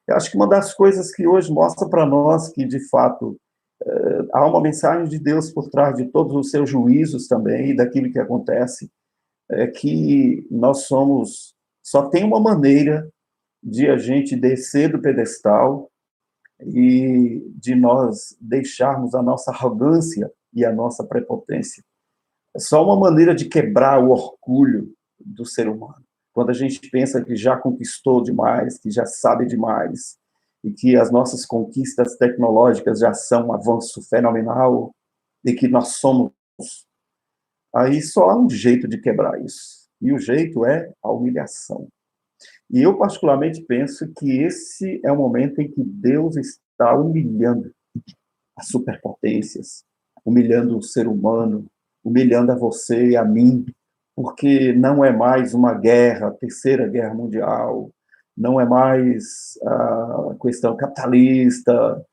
Eu acho que uma das coisas que hoje mostra para nós que, de fato, há uma mensagem de Deus por trás de todos os seus juízos também, e daquilo que acontece, é que nós somos, só tem uma maneira de a gente descer do pedestal e de nós deixarmos a nossa arrogância e a nossa prepotência. É só uma maneira de quebrar o orgulho do ser humano. Quando a gente pensa que já conquistou demais, que já sabe demais, e que as nossas conquistas tecnológicas já são um avanço fenomenal, e que nós somos. Aí só há um jeito de quebrar isso. E o jeito é a humilhação. E eu, particularmente, penso que esse é o momento em que Deus está humilhando as superpotências, humilhando o ser humano, humilhando a você e a mim, porque não é mais uma guerra, a terceira guerra mundial, não é mais a questão capitalista,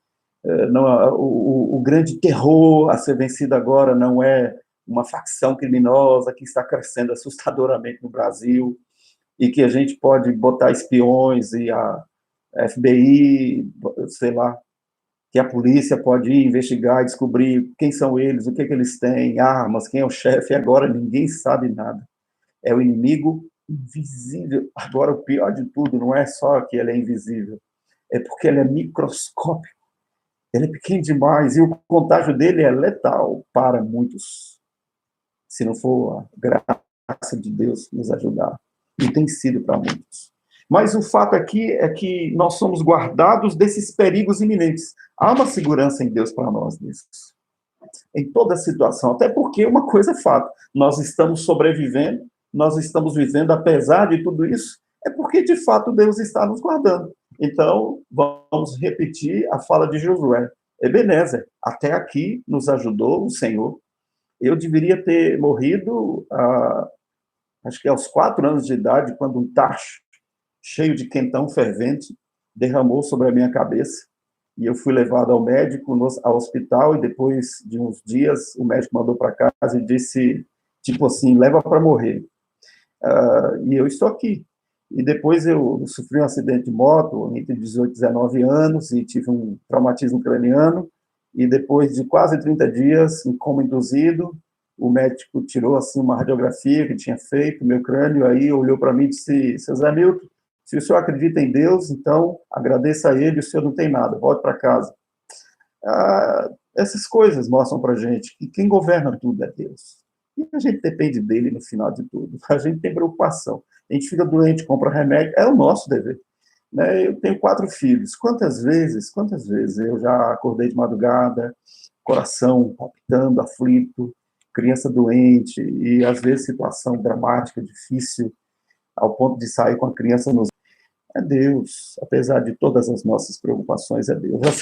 não, o grande terror a ser vencido agora não é uma facção criminosa que está crescendo assustadoramente no Brasil e que a gente pode botar espiões e a FBI, sei lá, que a polícia pode ir investigar e descobrir quem são eles, o que eles têm, armas, quem é o chefe, e agora ninguém sabe nada. É o inimigo invisível. Agora, o pior de tudo não é só que ele é invisível, é porque ele é microscópico. Ele é pequeno demais e o contágio dele é letal para muitos, se não for a graça de Deus nos ajudar. E tem sido para muitos. Mas o fato aqui é que nós somos guardados desses perigos iminentes. Há uma segurança em Deus para nós nisso. Em toda situação. Até porque uma coisa é fato. Nós estamos sobrevivendo, nós estamos vivendo apesar de tudo isso, é porque de fato Deus está nos guardando. Então, vamos repetir a fala de Josué. Ebenezer, até aqui nos ajudou o Senhor. Eu deveria ter morrido, acho que aos 4 anos de idade, quando um tacho cheio de quentão fervente derramou sobre a minha cabeça. E eu fui levado ao médico, ao hospital, e depois de uns dias, o médico mandou para casa e disse, tipo assim, leva para morrer. E eu estou aqui. E depois eu sofri um acidente de moto entre 18 e 19 anos e tive um traumatismo craniano. E depois de quase 30 dias, em coma induzido, o médico tirou assim uma radiografia que tinha feito, meu crânio, aí olhou para mim e disse, seu Zé Milton, se o senhor acredita em Deus, então agradeça a ele, o senhor não tem nada, volte para casa. Essas coisas mostram para a gente que quem governa tudo é Deus. E a gente depende dele no final de tudo. A gente tem preocupação. A gente fica doente, compra remédio, é o nosso dever. Né? Eu tenho 4 filhos. Quantas vezes eu já acordei de madrugada, coração palpitando, aflito, criança doente, e às vezes situação dramática, difícil, ao ponto de sair com a criança nos... É Deus, apesar de todas as nossas preocupações, é Deus. O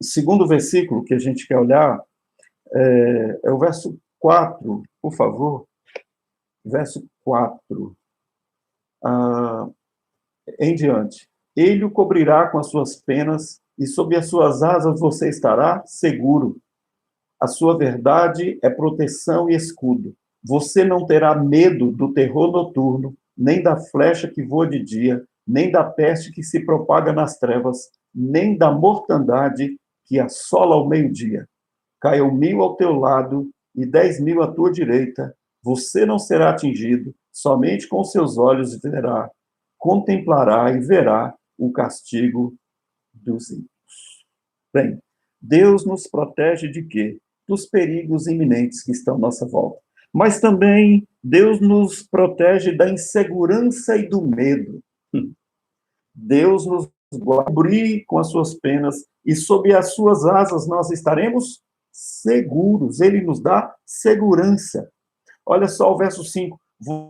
segundo versículo que a gente quer olhar é o verso 4, por favor. Verso 4. Em diante. Ele o cobrirá com as suas penas, e sob as suas asas você estará seguro. A sua verdade é proteção e escudo. Você não terá medo do terror noturno, nem da flecha que voa de dia, nem da peste que se propaga nas trevas, nem da mortandade que assola ao meio-dia. Caiam 1000 ao teu lado e 10.000 à tua direita. Você não será atingido, somente com seus olhos verá, contemplará e verá o castigo dos ímpios. Bem, Deus nos protege de quê? Dos perigos iminentes que estão à nossa volta. Mas também Deus nos protege da insegurança e do medo. Deus nos cobrir com as suas penas, e sob as suas asas nós estaremos seguros. Ele nos dá segurança. Olha só o verso 5.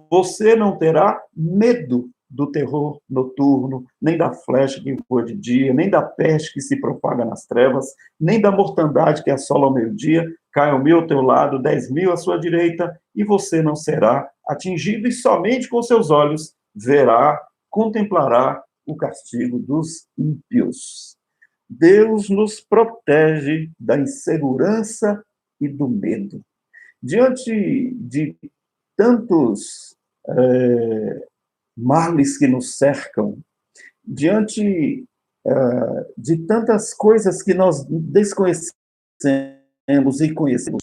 Você não terá medo do terror noturno, nem da flecha que voa de dia, nem da peste que se propaga nas trevas, nem da mortandade que assola ao meio-dia. Cai ao meu teu lado, 10.000 à sua direita, e você não será atingido, e somente com seus olhos verá, contemplará o castigo dos ímpios. Deus nos protege da insegurança e do medo. Diante de tantos males que nos cercam, diante de tantas coisas que nós desconhecemos e conhecemos,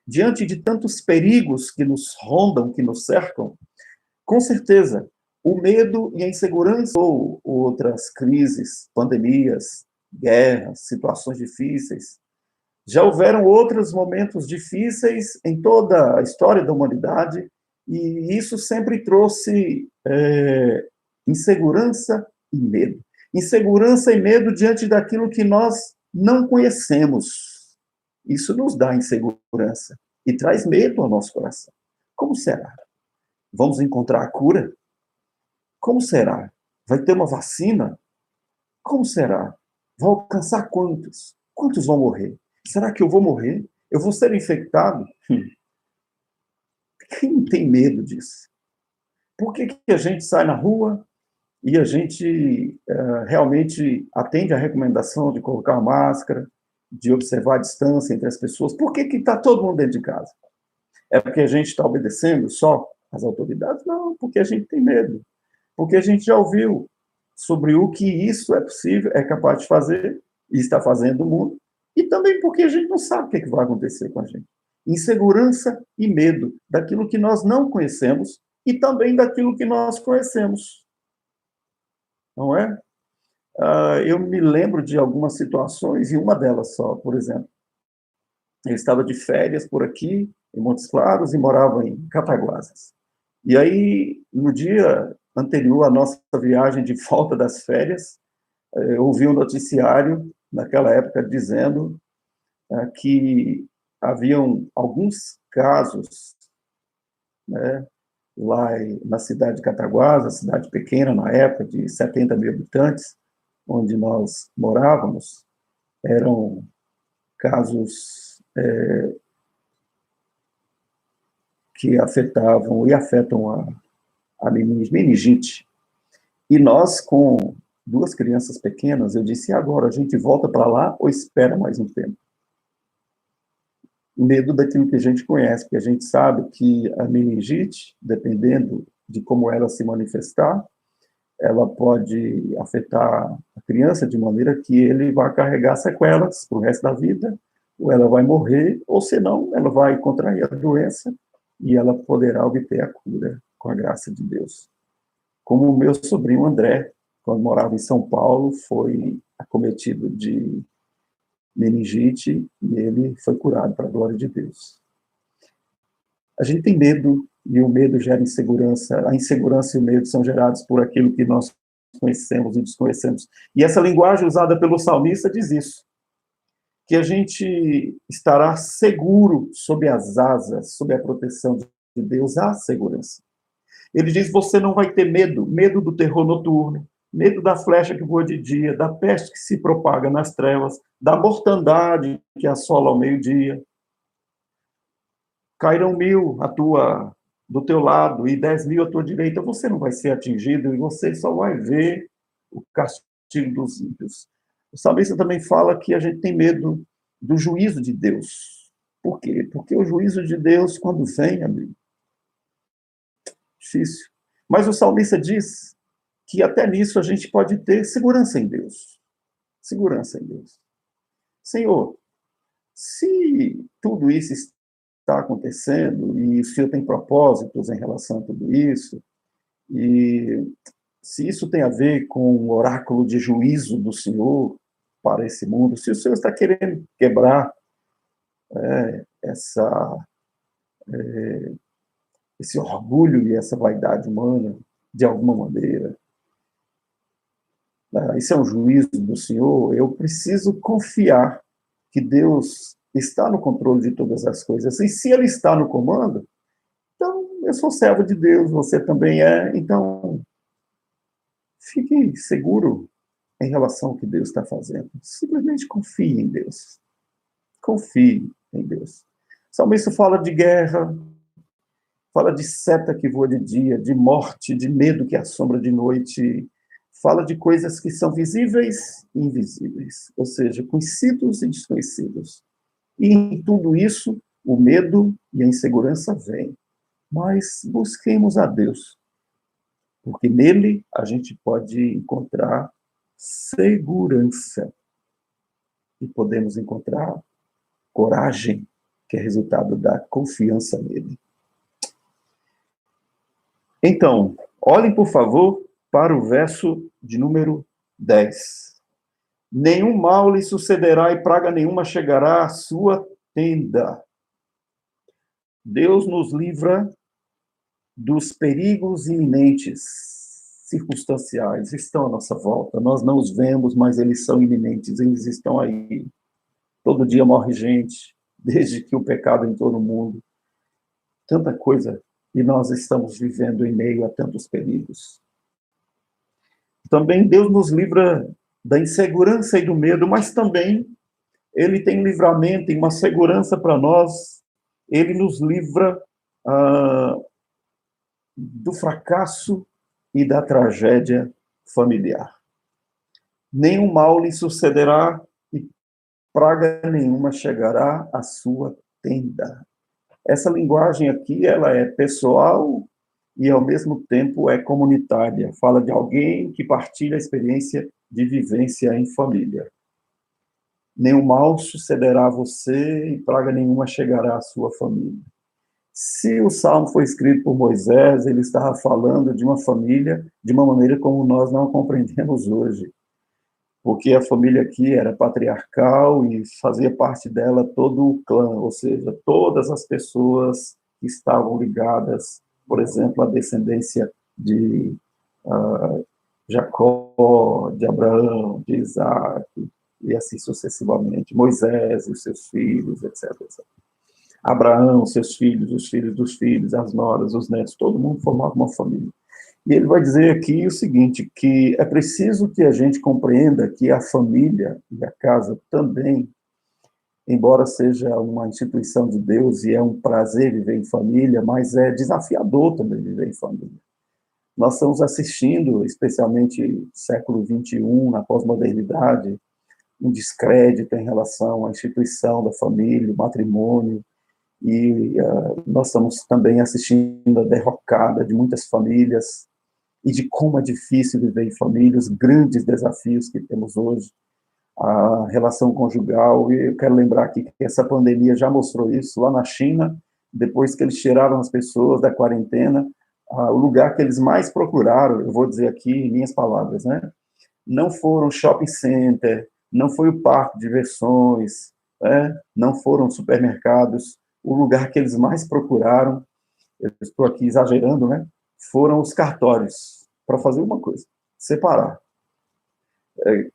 diante de tantos perigos que nos rondam, que nos cercam, com certeza, o medo e a insegurança ou outras crises, pandemias, guerras, situações difíceis, já houveram outros momentos difíceis em toda a história da humanidade, e isso sempre trouxe insegurança e medo. Insegurança e medo diante daquilo que nós não conhecemos. Isso nos dá insegurança e traz medo ao nosso coração. Como será? Vamos encontrar a cura? Como será? Vai ter uma vacina? Como será? Vai alcançar quantos? Quantos vão morrer? Será que eu vou morrer? Eu vou ser infectado? Quem tem medo disso? Por que a gente sai na rua e a gente realmente atende à recomendação de colocar máscara, de observar a distância entre as pessoas? Por que está todo mundo dentro de casa? É porque a gente está obedecendo só às autoridades? Não, porque a gente tem medo. Porque a gente já ouviu sobre o que isso é possível, é capaz de fazer, e está fazendo no mundo, e também porque a gente não sabe o que vai acontecer com a gente. Insegurança e medo daquilo que nós não conhecemos e também daquilo que nós conhecemos. Não é? Eu me lembro de algumas situações, e uma delas só, por exemplo. Eu estava de férias por aqui, em Montes Claros, e morava em Cataguases. E aí, no dia anterior à nossa viagem de volta das férias, eu ouvi um noticiário, naquela época, dizendo que haviam alguns casos, né, lá na cidade de Cataguases, cidade pequena na época, de 70.000 habitantes, onde nós morávamos, eram casos que afetavam e afetam a meningite. E nós, com duas crianças pequenas, eu disse, e agora, a gente volta para lá ou espera mais um tempo? Medo daquilo que a gente conhece, porque a gente sabe que a meningite, dependendo de como ela se manifestar, ela pode afetar a criança de maneira que ele vai carregar sequelas para o resto da vida, ou ela vai morrer, ou senão ela vai contrair a doença e ela poderá obter a cura com a graça de Deus. Como o meu sobrinho André, quando morava em São Paulo, foi acometido de meningite e ele foi curado para a glória de Deus. A gente tem medo e o medo gera insegurança. A insegurança e o medo são gerados por aquilo que nós conhecemos e desconhecemos. E essa linguagem usada pelo salmista diz isso, que a gente estará seguro sob as asas, sob a proteção de Deus, há segurança. Ele diz, você não vai ter medo, medo do terror noturno, medo da flecha que voa de dia, da peste que se propaga nas trevas, da mortandade que assola ao meio-dia. Cairão 1.000 do teu lado e 10.000 à tua direita, você não vai ser atingido e você só vai ver o castigo dos ímpios. O salmista também fala que a gente tem medo do juízo de Deus. Por quê? Porque o juízo de Deus, quando vem, amigo, difícil. Mas o salmista diz que até nisso a gente pode ter segurança em Deus. Segurança em Deus. Senhor, se tudo isso está acontecendo e o Senhor tem propósitos em relação a tudo isso, e se isso tem a ver com o oráculo de juízo do Senhor para esse mundo, se o Senhor está querendo quebrar esse orgulho e essa vaidade humana de alguma maneira, isso é um juízo do Senhor, eu preciso confiar que Deus está no controle de todas as coisas. E se Ele está no comando, então eu sou servo de Deus, você também é. Então, fique seguro em relação ao que Deus está fazendo. Simplesmente confie em Deus. Confie em Deus. O salmista fala de guerra, fala de seta que voa de dia, de morte, de medo que assombra de noite, fala de coisas que são visíveis e invisíveis, ou seja, conhecidos e desconhecidos. E em tudo isso, o medo e a insegurança vêm. Mas busquemos a Deus, porque nele a gente pode encontrar segurança e podemos encontrar coragem, que é resultado da confiança nele. Então, olhem, por favor, para o verso de número 10. Nenhum mal lhe sucederá e praga nenhuma chegará à sua tenda. Deus nos livra dos perigos iminentes, circunstanciais, estão à nossa volta. Nós não os vemos, mas eles são iminentes, eles estão aí. Todo dia morre gente, desde que o pecado entrou no mundo. Tanta coisa, e nós estamos vivendo em meio a tantos perigos. Também Deus nos livra da insegurança e do medo, mas também Ele tem livramento e uma segurança para nós. Ele nos livra do fracasso e da tragédia familiar. Nenhum mal lhe sucederá e praga nenhuma chegará à sua tenda. Essa linguagem aqui, ela é pessoal e, ao mesmo tempo, é comunitária. Fala de alguém que partilha a experiência de vivência em família. Nenhum mal sucederá a você e praga nenhuma chegará à sua família. Se o Salmo foi escrito por Moisés, ele estava falando de uma família de uma maneira como nós não a compreendemos hoje. Porque a família aqui era patriarcal e fazia parte dela todo o clã, ou seja, todas as pessoas que estavam ligadas, por exemplo, à descendência de Jacó, de Abraão, de Isaac, e assim sucessivamente, Moisés e os seus filhos, etc. Abraão, seus filhos, os filhos dos filhos, as noras, os netos, todo mundo formava uma família. E ele vai dizer aqui o seguinte, que é preciso que a gente compreenda que a família e a casa também, embora seja uma instituição de Deus e é um prazer viver em família, mas é desafiador também viver em família. Nós estamos assistindo, especialmente século XXI, na pós-modernidade, um descrédito em relação à instituição da família, o matrimônio, e nós estamos também assistindo a derrocada de muitas famílias e de como é difícil viver em família, os grandes desafios que temos hoje, a relação conjugal, e eu quero lembrar aqui que essa pandemia já mostrou isso lá na China, depois que eles tiraram as pessoas da quarentena, o lugar que eles mais procuraram, eu vou dizer aqui em minhas palavras, né, não foram shopping center, não foi o parque de diversões, não foram supermercados, o lugar que eles mais procuraram, eu estou aqui exagerando, né, foram os cartórios, para fazer uma coisa, separar.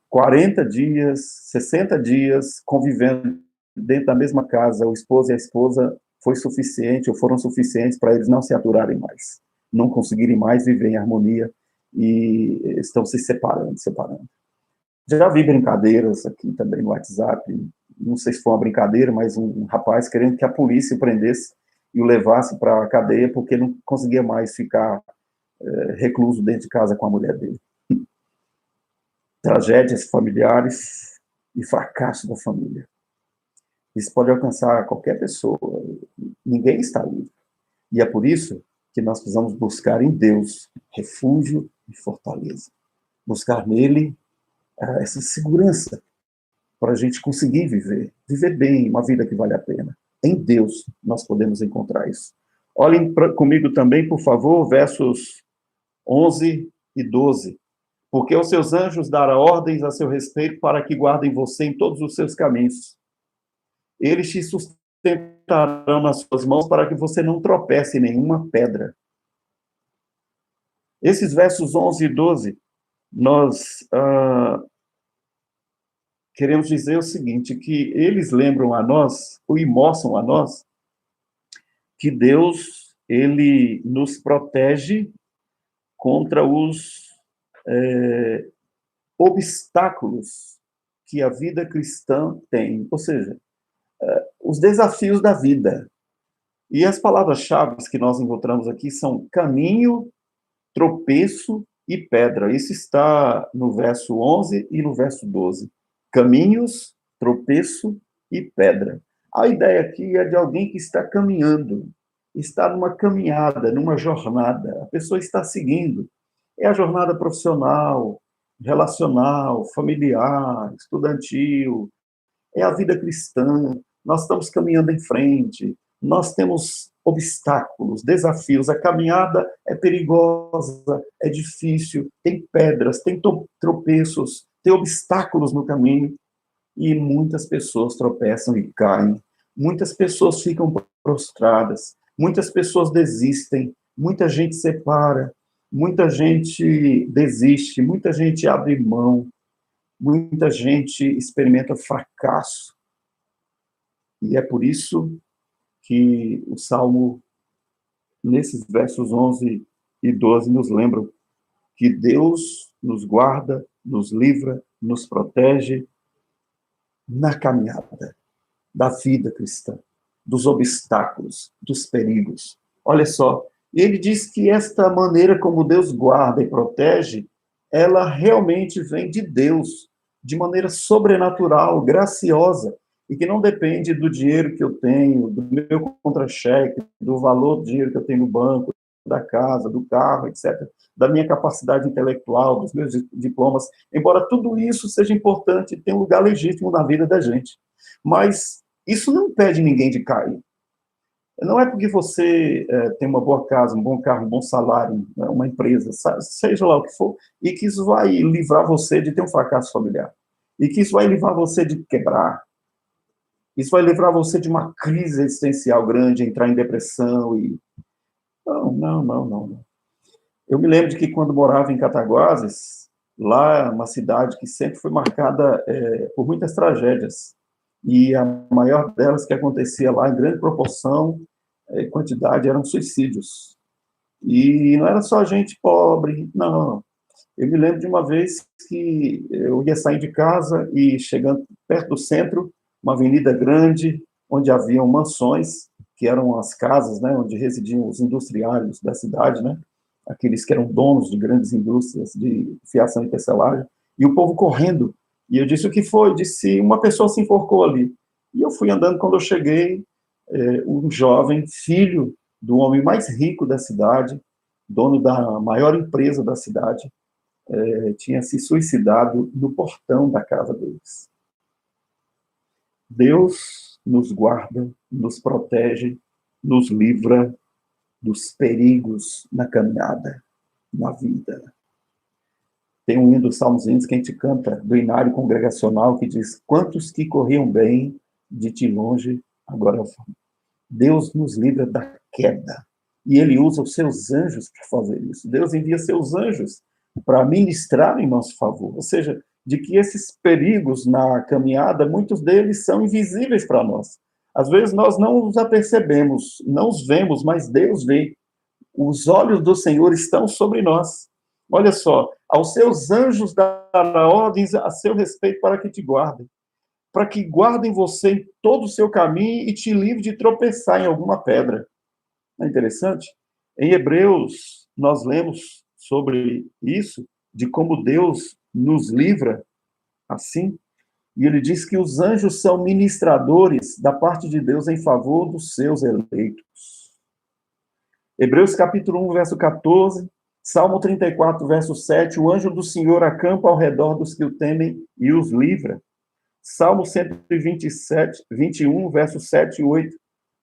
40 dias, 60 dias convivendo dentro da mesma casa, o esposo e a esposa, foi suficiente, ou foram suficientes para eles não se aturarem mais, não conseguirem mais viver em harmonia, e estão se separando. Já vi brincadeiras aqui também no WhatsApp, não sei se foi uma brincadeira, mas um rapaz querendo que a polícia o prendesse e o levasse para a cadeia, porque não conseguia mais ficar recluso dentro de casa com a mulher dele. Tragédias familiares e fracasso da família. Isso pode alcançar qualquer pessoa, ninguém está livre. E é por isso que nós precisamos buscar em Deus refúgio e fortaleza. Buscar nele essa segurança para a gente conseguir viver bem, uma vida que vale a pena. Em Deus nós podemos encontrar isso. Olhem comigo também, por favor, versos 11 e 12. Porque os seus anjos darão ordens a seu respeito para que guardem você em todos os seus caminhos. Eles te sustentarão nas suas mãos para que você não tropece em nenhuma pedra. Esses versos 11 e 12 nós queremos dizer o seguinte, que eles lembram a nós, ou mostram a nós, que Deus, ele nos protege contra os obstáculos que a vida cristã tem, ou seja, os desafios da vida. E as palavras-chave que nós encontramos aqui são caminho, tropeço e pedra. Isso está no verso 11 e no verso 12. Caminhos, tropeço e pedra. A ideia aqui é de alguém que está caminhando, está numa caminhada, numa jornada. A pessoa está seguindo. É a jornada profissional, relacional, familiar, estudantil, é a vida cristã. Nós estamos caminhando em frente, nós temos obstáculos, desafios. A caminhada é perigosa, é difícil, tem pedras, tem tropeços, tem obstáculos no caminho, e muitas pessoas tropeçam e caem. Muitas pessoas ficam prostradas, muitas pessoas desistem, muita gente separa, muita gente desiste, muita gente abre mão, muita gente experimenta fracasso. E é por isso que o Salmo, nesses versos 11 e 12, nos lembram que Deus nos guarda, nos livra, nos protege na caminhada da vida cristã, dos obstáculos, dos perigos. Olha só, ele diz que esta maneira como Deus guarda e protege, ela realmente vem de Deus, de maneira sobrenatural, graciosa, e que não depende do dinheiro que eu tenho, do meu contra-cheque, do valor do dinheiro que eu tenho no banco, da casa, do carro, etc., da minha capacidade intelectual, dos meus diplomas, embora tudo isso seja importante e tenha um lugar legítimo na vida da gente. Mas isso não impede ninguém de cair. Não é porque você tem uma boa casa, um bom carro, um bom salário, né, uma empresa, seja lá o que for, e que isso vai livrar você de ter um fracasso familiar. E que isso vai livrar você de quebrar. Isso vai livrar você de uma crise existencial grande, entrar em depressão e... Não. Eu me lembro de que quando morava em Cataguases, lá uma cidade que sempre foi marcada por muitas tragédias, e a maior delas que acontecia lá, em grande proporção, quantidade, eram suicídios. E não era só gente pobre, não. Eu me lembro de uma vez que eu ia sair de casa e chegando perto do centro, uma avenida grande, onde haviam mansões, que eram as casas, né, onde residiam os industriários da cidade, né, aqueles que eram donos de grandes indústrias de fiação e tecelagem, e o povo correndo. E eu disse: o que foi? Disse: uma pessoa se enforcou ali. E eu fui andando, quando eu cheguei, um jovem, filho do homem mais rico da cidade, dono da maior empresa da cidade, tinha se suicidado no portão da casa deles. Deus nos guarda, nos protege, nos livra dos perigos na caminhada, na vida. Tem um hino dos Salmos Índios que a gente canta, do Inário Congregacional, que diz: quantos que corriam bem, de ti longe, agora vão. Deus nos livra da queda. E ele usa os seus anjos para fazer isso. Deus envia seus anjos para ministrar em nosso favor. Ou seja, de que esses perigos na caminhada, muitos deles são invisíveis para nós. Às vezes nós não os apercebemos, não os vemos, mas Deus vê. Os olhos do Senhor estão sobre nós. Olha só, aos seus anjos dará ordens a seu respeito para que te guardem, para que guardem você em todo o seu caminho e te livre de tropeçar em alguma pedra. Não é interessante? Em Hebreus, nós lemos sobre isso, de como Deus nos livra assim, e ele diz que os anjos são ministradores da parte de Deus em favor dos seus eleitos. Hebreus capítulo 1, verso 14, Salmo 34, verso 7, o anjo do Senhor acampa ao redor dos que o temem e os livra. Salmo 127, 21, versos 7 e 8.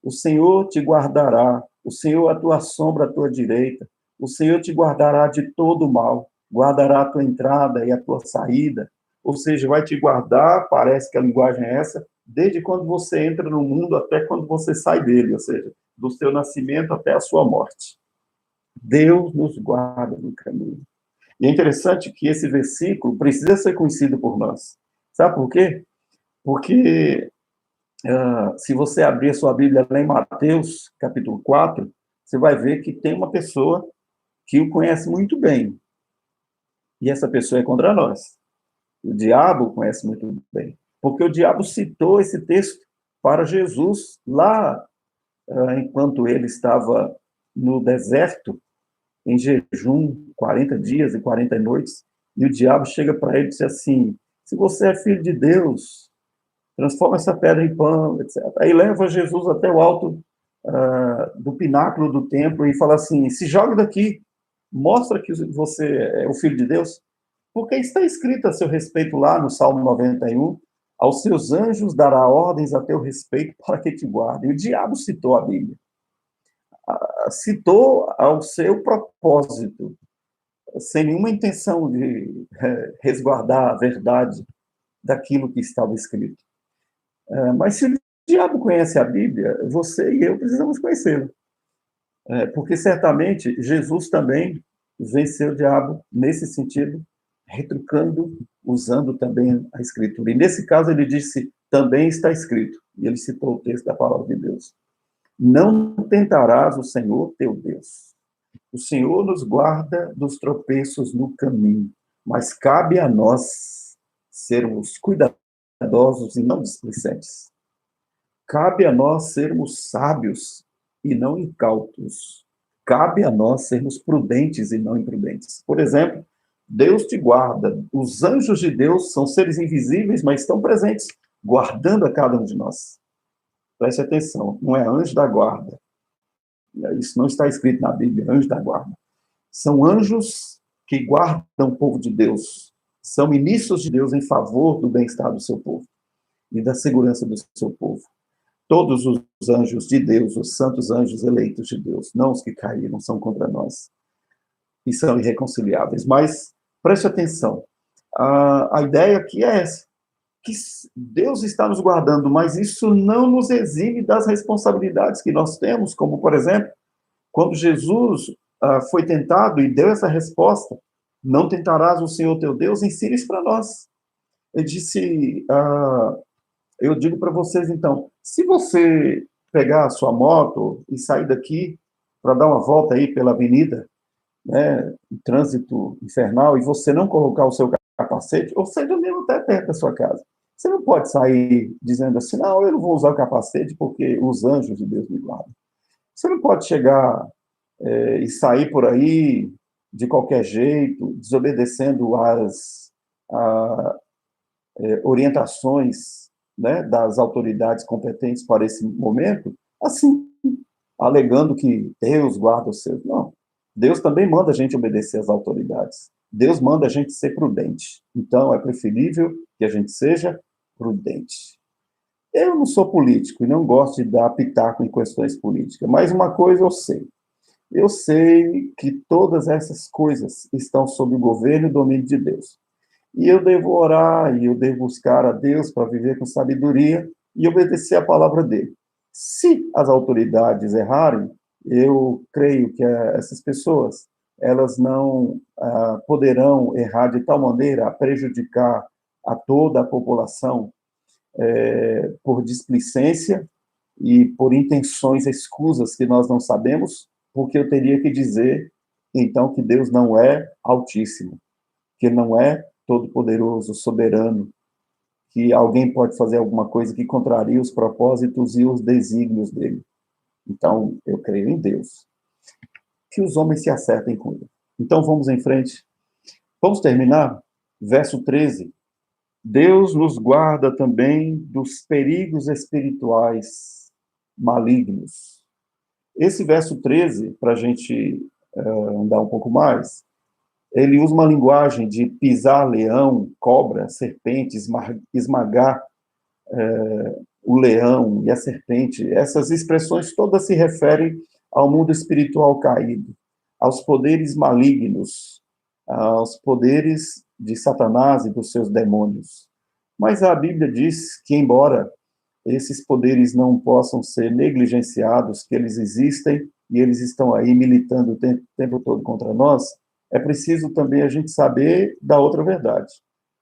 O Senhor te guardará, o Senhor a tua sombra à tua direita, o Senhor te guardará de todo o mal, guardará a tua entrada e a tua saída. Ou seja, vai te guardar, parece que a linguagem é essa, desde quando você entra no mundo até quando você sai dele, ou seja, do seu nascimento até a sua morte. Deus nos guarda no caminho. E é interessante que esse versículo precisa ser conhecido por nós. Sabe por quê? Porque se você abrir a sua Bíblia lá em Mateus, capítulo 4, você vai ver que tem uma pessoa que o conhece muito bem. E essa pessoa é contra nós. O diabo o conhece muito bem. Porque o diabo citou esse texto para Jesus lá, enquanto ele estava no deserto, em jejum, 40 dias e 40 noites, e o diabo chega para ele e diz assim: se você é filho de Deus, transforma essa pedra em pão, etc. Aí leva Jesus até o alto do pináculo do templo e fala assim: se joga daqui, mostra que você é o filho de Deus, porque está escrito a seu respeito lá no Salmo 91, aos seus anjos dará ordens a teu respeito para que te guardem. O diabo citou a Bíblia, citou ao seu propósito, sem nenhuma intenção de resguardar a verdade daquilo que estava escrito. Mas se o diabo conhece a Bíblia, você e eu precisamos conhecê-la. Porque certamente Jesus também venceu o diabo nesse sentido, retrucando, usando também a Escritura. E nesse caso ele disse, também está escrito. E ele citou o texto da palavra de Deus. Não tentarás o Senhor teu Deus. O Senhor nos guarda dos tropeços no caminho, mas cabe a nós sermos cuidadosos e não displicentes. Cabe a nós sermos sábios e não incautos. Cabe a nós sermos prudentes e não imprudentes. Por exemplo, Deus te guarda. Os anjos de Deus são seres invisíveis, mas estão presentes, guardando a cada um de nós. Preste atenção, não é anjo da guarda. Isso não está escrito na Bíblia, anjo da guarda. São anjos que guardam o povo de Deus. São ministros de Deus em favor do bem-estar do seu povo e da segurança do seu povo. Todos os anjos de Deus, os santos anjos eleitos de Deus, não os que caíram, são contra nós e são irreconciliáveis. Mas preste atenção, a ideia aqui é essa, que Deus está nos guardando, mas isso não nos exime das responsabilidades que nós temos, como, por exemplo, quando Jesus foi tentado e deu essa resposta, não tentarás o Senhor teu Deus, ensina isso para nós. Ele disse, eu digo para vocês, então, se você pegar a sua moto e sair daqui para dar uma volta aí pela avenida, né, em trânsito infernal, e você não colocar o seu capacete, ou seja, mesmo até perto da sua casa, você não pode sair dizendo assim, não, eu não vou usar o capacete porque os anjos de Deus me guardam. Você não pode chegar e sair por aí de qualquer jeito, desobedecendo as orientações, né, das autoridades competentes para esse momento, assim, alegando que Deus guarda os seus. Não. Deus também manda a gente obedecer às autoridades. Deus manda a gente ser prudente. Então, é preferível que a gente seja prudente. Eu não sou político e não gosto de dar pitaco em questões políticas, mas uma coisa eu sei. Eu sei que todas essas coisas estão sob o governo e domínio de Deus. E eu devo orar, e eu devo buscar a Deus para viver com sabedoria e obedecer a palavra dele. Se as autoridades errarem, eu creio que essas pessoas, elas não poderão errar de tal maneira a prejudicar a toda a população por displicência e por intenções escusas que nós não sabemos, porque eu teria que dizer, então, que Deus não é altíssimo, que não é todo-poderoso, soberano, que alguém pode fazer alguma coisa que contraria os propósitos e os desígnios dele. Então, eu creio em Deus. Que os homens se acertem com ele. Então, vamos em frente. Vamos terminar? Verso 13. Deus nos guarda também dos perigos espirituais malignos. Esse verso 13, para a gente andar um pouco mais, ele usa uma linguagem de pisar leão, cobra, serpente, esmagar o leão e a serpente. Essas expressões todas se referem ao mundo espiritual caído, aos poderes malignos, aos poderes de Satanás e dos seus demônios. Mas a Bíblia diz que, embora esses poderes não possam ser negligenciados, que eles existem e eles estão aí militando o tempo todo contra nós, é preciso também a gente saber da outra verdade.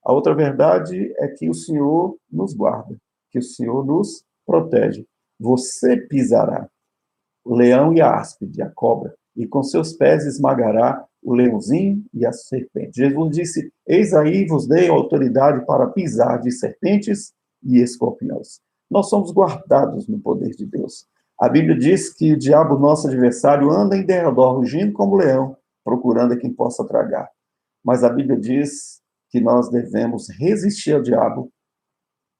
A outra verdade é que o Senhor nos guarda, que o Senhor nos protege. Você pisará o leão e a áspide, a cobra, e com seus pés esmagará o leãozinho e a serpente. Jesus disse: Eis aí vos dei autoridade para pisar de serpentes e escorpiões. Nós somos guardados no poder de Deus. A Bíblia diz que o diabo, nosso adversário, anda em derredor, rugindo como leão, procurando a quem possa tragar. Mas a Bíblia diz que nós devemos resistir ao diabo,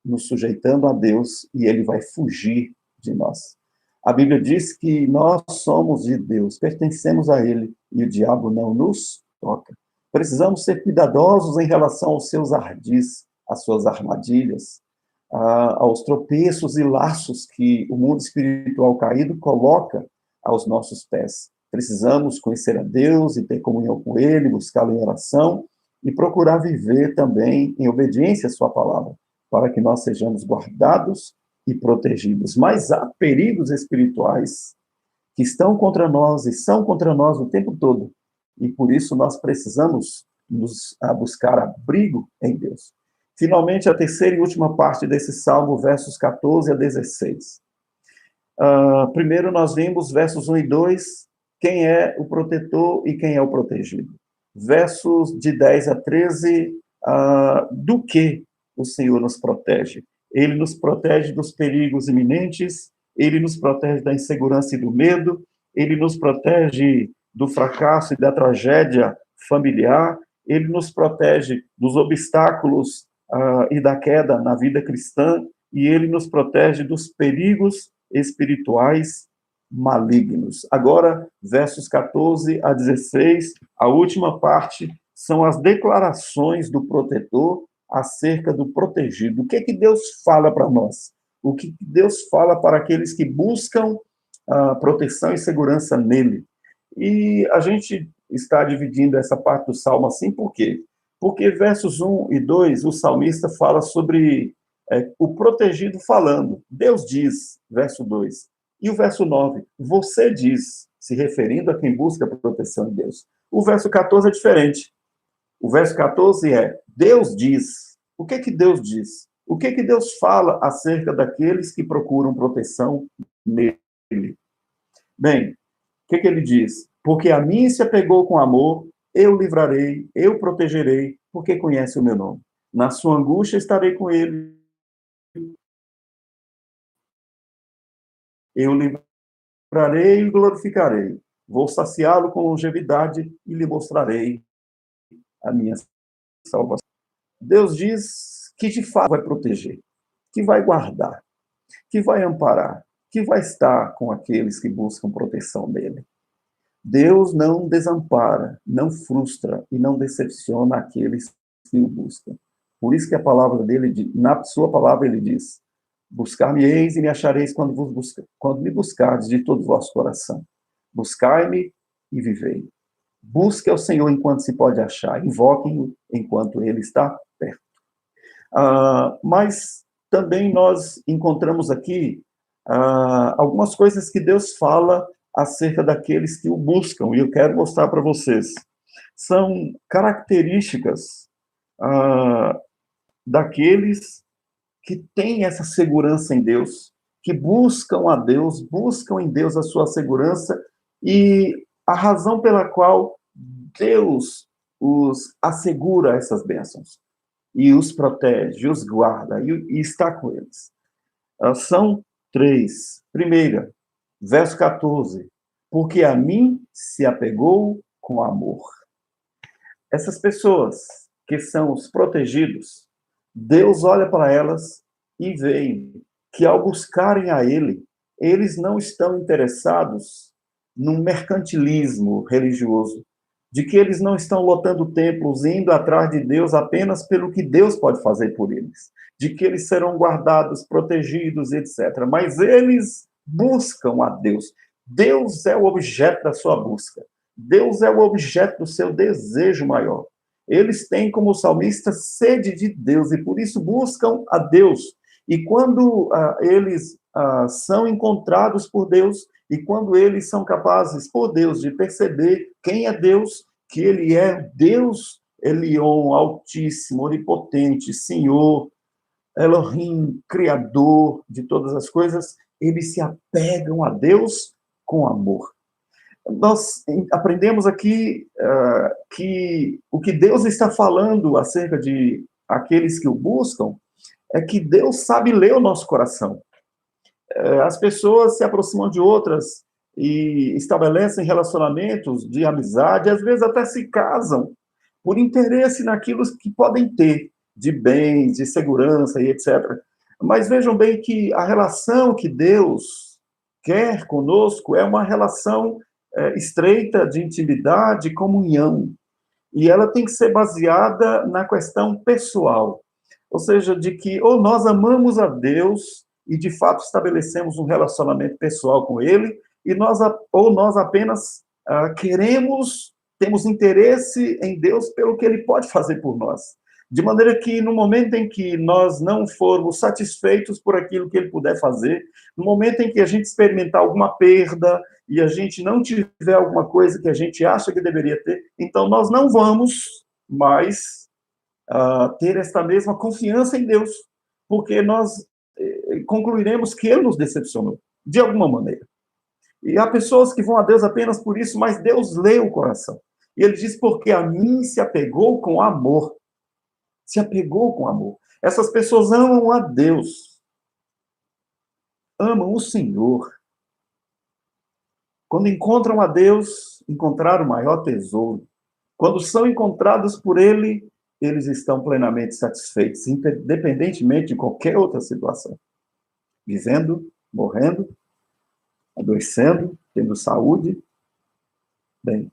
nos sujeitando a Deus, e ele vai fugir de nós. A Bíblia diz que nós somos de Deus, pertencemos a Ele, e o diabo não nos toca. Precisamos ser cuidadosos em relação aos seus ardis, às suas armadilhas, aos tropeços e laços que o mundo espiritual caído coloca aos nossos pés. Precisamos conhecer a Deus e ter comunhão com Ele, buscá-lo em oração e procurar viver também em obediência à sua palavra, para que nós sejamos guardados e protegidos. Mas há perigos espirituais que estão contra nós e são contra nós o tempo todo. E por isso nós precisamos buscar abrigo em Deus. Finalmente, a terceira e última parte desse salmo, versos 14 a 16. Primeiro nós vimos versos 1 e 2, quem é o protetor e quem é o protegido. Versos de 10 a 13, do que o Senhor nos protege. Ele nos protege dos perigos iminentes, ele nos protege da insegurança e do medo, ele nos protege do fracasso e da tragédia familiar, ele nos protege dos obstáculos e da queda na vida cristã, e ele nos protege dos perigos espirituais malignos. Agora, versos 14 a 16, a última parte, são as declarações do protetor acerca do protegido. O que é que Deus fala para nós? O que Deus fala para aqueles que buscam proteção e segurança nele? E a gente está dividindo essa parte do Salmo assim, por quê? Porque versos 1 e 2, o salmista fala sobre o protegido falando. Deus diz, verso 2. E o verso 9, você diz, se referindo a quem busca proteção em Deus. O verso 14 é diferente. O verso 14 é, Deus diz. O que Deus diz? O que Deus fala acerca daqueles que procuram proteção nele? Bem, o que ele diz? Porque a mim se apegou com amor, eu livrarei, eu protegerei, porque conhece o meu nome. Na sua angústia estarei com ele. Eu livrarei e glorificarei. Vou saciá-lo com longevidade e lhe mostrarei a minha salvação. Deus diz que de fato vai proteger, que vai guardar, que vai amparar, que vai estar com aqueles que buscam proteção nele. Deus não desampara, não frustra e não decepciona aqueles que o buscam. Por isso que a palavra dele, na sua palavra ele diz, buscar-me-eis e me achareis quando me buscardes de todo o vosso coração. Buscai-me e vivei. Busque ao Senhor enquanto se pode achar, invoquem-o enquanto ele está perto. Mas também nós encontramos aqui algumas coisas que Deus fala acerca daqueles que o buscam, e eu quero mostrar para vocês. São características daqueles que têm essa segurança em Deus, que buscam a Deus, buscam em Deus a sua segurança, e a razão pela qual Deus os assegura essas bênçãos, e os protege, os guarda, e está com eles. São três. Primeira, verso 14. Porque a mim se apegou com amor. Essas pessoas que são os protegidos, Deus olha para elas e vê que ao buscarem a Ele, eles não estão interessados num mercantilismo religioso, de que eles não estão lotando templos, indo atrás de Deus apenas pelo que Deus pode fazer por eles, de que eles serão guardados, protegidos, etc. Mas eles buscam a Deus. Deus é o objeto da sua busca. Deus é o objeto do seu desejo maior. Eles têm, como salmista, sede de Deus e por isso buscam a Deus. E quando eles são encontrados por Deus, e quando eles são capazes, por Deus, de perceber quem é Deus, que ele é Deus Elion, Altíssimo, Onipotente, Senhor, Elohim, Criador de todas as coisas, eles se apegam a Deus com amor. Nós aprendemos aqui que o que Deus está falando acerca de aqueles que o buscam é que Deus sabe ler o nosso coração. As pessoas se aproximam de outras e estabelecem relacionamentos de amizade, às vezes até se casam por interesse naquilo que podem ter, de bens, de segurança e etc. Mas vejam bem que a relação que Deus quer conosco é uma relação estreita de intimidade e comunhão. E ela tem que ser baseada na questão pessoal. Ou seja, de que ou nós amamos a Deus e, de fato, estabelecemos um relacionamento pessoal com Ele, ou nós apenas queremos, temos interesse em Deus pelo que Ele pode fazer por nós. De maneira que, no momento em que nós não formos satisfeitos por aquilo que Ele puder fazer, no momento em que a gente experimentar alguma perda e a gente não tiver alguma coisa que a gente acha que deveria ter, então nós não vamos mais ter esta mesma confiança em Deus, porque nós concluiremos que Ele nos decepcionou, de alguma maneira. E há pessoas que vão a Deus apenas por isso, mas Deus lê o coração. E Ele diz, porque a mim se apegou com amor. Se apegou com amor. Essas pessoas amam a Deus. Amam o Senhor. Quando encontram a Deus, encontraram o maior tesouro. Quando são encontrados por Ele, eles estão plenamente satisfeitos, independentemente de qualquer outra situação. Vivendo, morrendo, adoecendo, tendo saúde. Bem,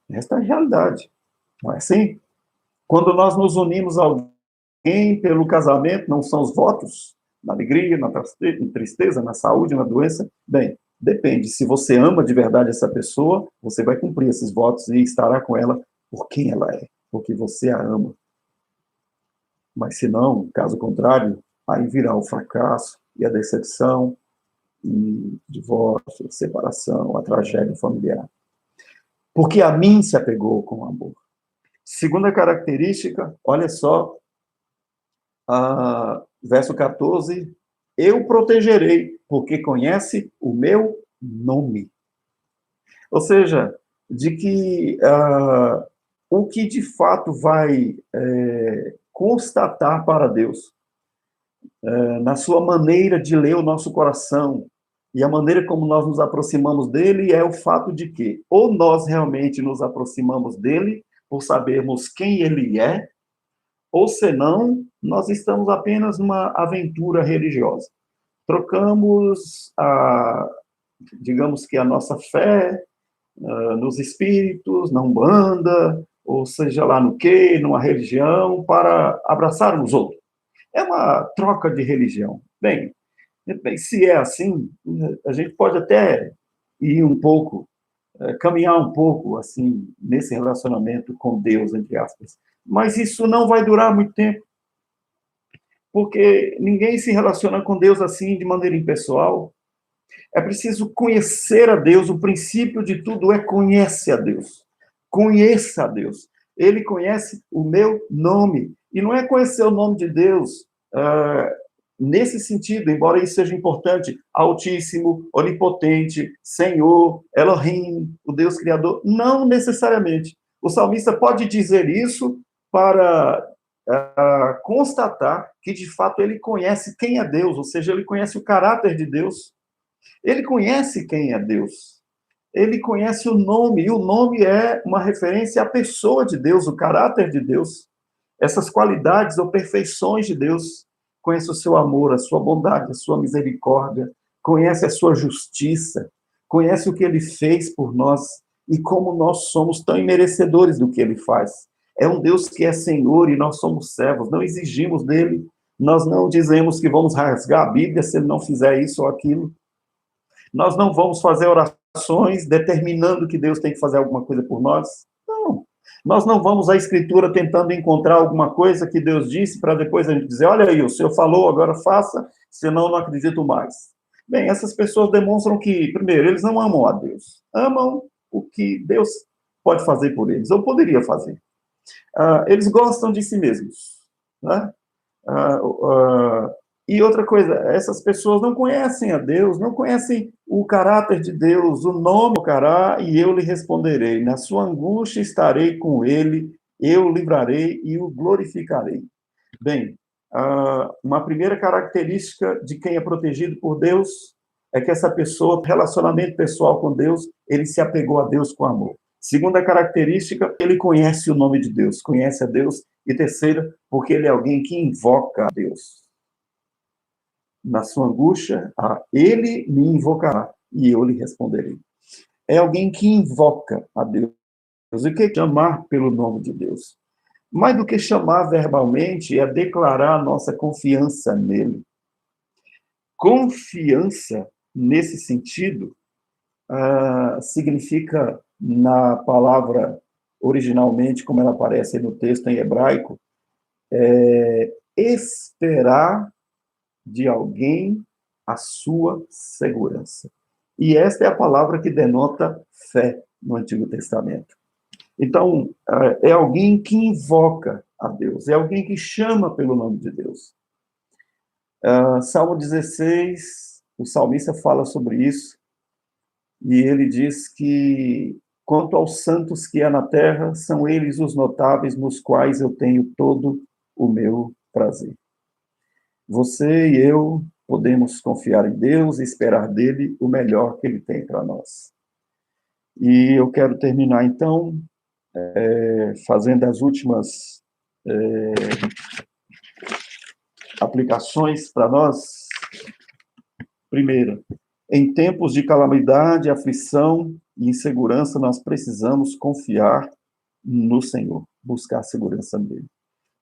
esta é a realidade. Não é assim? Quando nós nos unimos a alguém pelo casamento, não são os votos, na alegria, na tristeza, na saúde, na doença. Bem, depende. Se você ama de verdade essa pessoa, você vai cumprir esses votos e estará com ela por quem ela é, porque você a ama. Mas se não, caso contrário, aí virá o fracasso e a decepção, e divórcio, separação, a tragédia familiar. Porque a mim se apegou com amor. Segunda característica, olha só, verso 14, eu protegerei, porque conhece o meu nome. Ou seja, de que o que de fato vai constatar para Deus, na sua maneira de ler o nosso coração, e a maneira como nós nos aproximamos dele é o fato de que ou nós realmente nos aproximamos dele por sabermos quem ele é, ou senão nós estamos apenas numa aventura religiosa. Trocamos, digamos que a nossa fé nos espíritos, na Umbanda, ou seja lá no quê, numa religião, para abraçarmos outro. É uma troca de religião. Bem, se é assim, a gente pode até ir um pouco, caminhar um pouco, assim, nesse relacionamento com Deus, entre aspas. Mas isso não vai durar muito tempo, porque ninguém se relaciona com Deus assim, de maneira impessoal. É preciso conhecer a Deus, o princípio de tudo é conhece a Deus. Conheça a Deus. Ele conhece o meu nome. E não é conhecer o nome de Deus nesse sentido, embora isso seja importante, Altíssimo, Onipotente, Senhor, Elohim, o Deus Criador, não necessariamente. O salmista pode dizer isso para constatar que, de fato, ele conhece quem é Deus, ou seja, ele conhece o caráter de Deus, ele conhece quem é Deus, ele conhece o nome, e o nome é uma referência à pessoa de Deus, o caráter de Deus, essas qualidades ou perfeições de Deus. Conhece o seu amor, a sua bondade, a sua misericórdia, conhece a sua justiça, conhece o que ele fez por nós e como nós somos tão imerecedores do que ele faz. É um Deus que é Senhor e nós somos servos, não exigimos dele, nós não dizemos que vamos rasgar a Bíblia se ele não fizer isso ou aquilo. Nós não vamos fazer orações determinando que Deus tem que fazer alguma coisa por nós. Não. Nós não vamos à Escritura tentando encontrar alguma coisa que Deus disse para depois a gente dizer, olha aí, o Senhor falou, agora faça, senão eu não acredito mais. Bem, essas pessoas demonstram que, primeiro, eles não amam a Deus. Amam o que Deus pode fazer por eles, ou poderia fazer. Eles gostam de si mesmos, né? E outra coisa, essas pessoas não conhecem a Deus, não conhecem o caráter de Deus, o nome do cará, e eu lhe responderei. Na sua angústia estarei com ele, eu o livrarei e o glorificarei. Bem, uma primeira característica de quem é protegido por Deus é que essa pessoa, relacionamento pessoal com Deus, ele se apegou a Deus com amor. Segunda característica, ele conhece o nome de Deus, conhece a Deus. E terceira, porque ele é alguém que invoca a Deus. Na sua angústia, ele me invocará e eu lhe responderei. É alguém que invoca a Deus. E o que é chamar pelo nome de Deus? Mais do que chamar verbalmente, é declarar a nossa confiança nele. Confiança, nesse sentido, significa, na palavra originalmente, como ela aparece no texto em hebraico, esperar de alguém a sua segurança. E esta é a palavra que denota fé no Antigo Testamento. Então, é alguém que invoca a Deus, é alguém que chama pelo nome de Deus. Salmo 16, o salmista fala sobre isso, e ele diz que, quanto aos santos que há na terra, são eles os notáveis nos quais eu tenho todo o meu prazer. Você e eu podemos confiar em Deus e esperar dele o melhor que ele tem para nós. E eu quero terminar, então, fazendo as últimas aplicações para nós. Primeiro, em tempos de calamidade, aflição e insegurança, nós precisamos confiar no Senhor, buscar a segurança nele.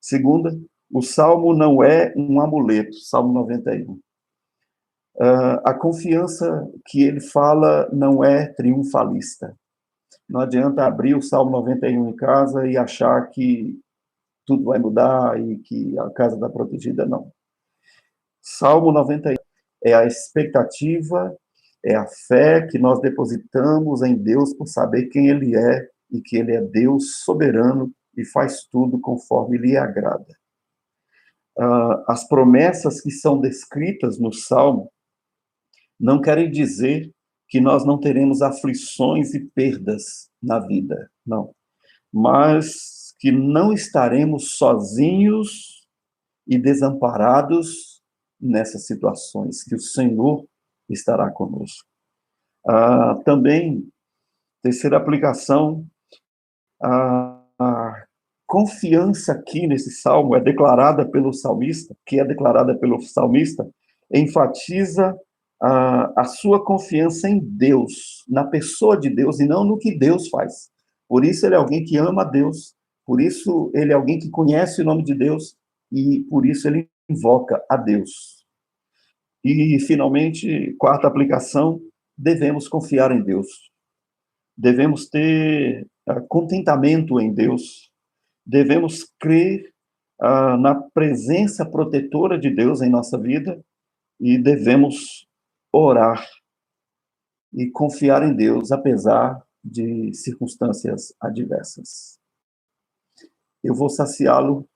Segunda, o Salmo não é um amuleto, Salmo 91. A confiança que ele fala não é triunfalista. Não adianta abrir o Salmo 91 em casa e achar que tudo vai mudar e que a casa está protegida, não. Salmo 91 é a expectativa, é a fé que nós depositamos em Deus por saber quem Ele é e que Ele é Deus soberano e faz tudo conforme lhe agrada. As promessas que são descritas no Salmo não querem dizer que nós não teremos aflições e perdas na vida, não. Mas que não estaremos sozinhos e desamparados nessas situações, que o Senhor estará conosco. Também, terceira aplicação, a confiança aqui nesse salmo é declarada pelo salmista, enfatiza a sua confiança em Deus, na pessoa de Deus, e não no que Deus faz. Por isso ele é alguém que ama a Deus, por isso ele é alguém que conhece o nome de Deus, e por isso ele invoca a Deus. E, finalmente, quarta aplicação, devemos confiar em Deus. Devemos ter contentamento em Deus. Devemos crer na presença protetora de Deus em nossa vida e devemos orar e confiar em Deus, apesar de circunstâncias adversas. Eu vou saciá-lo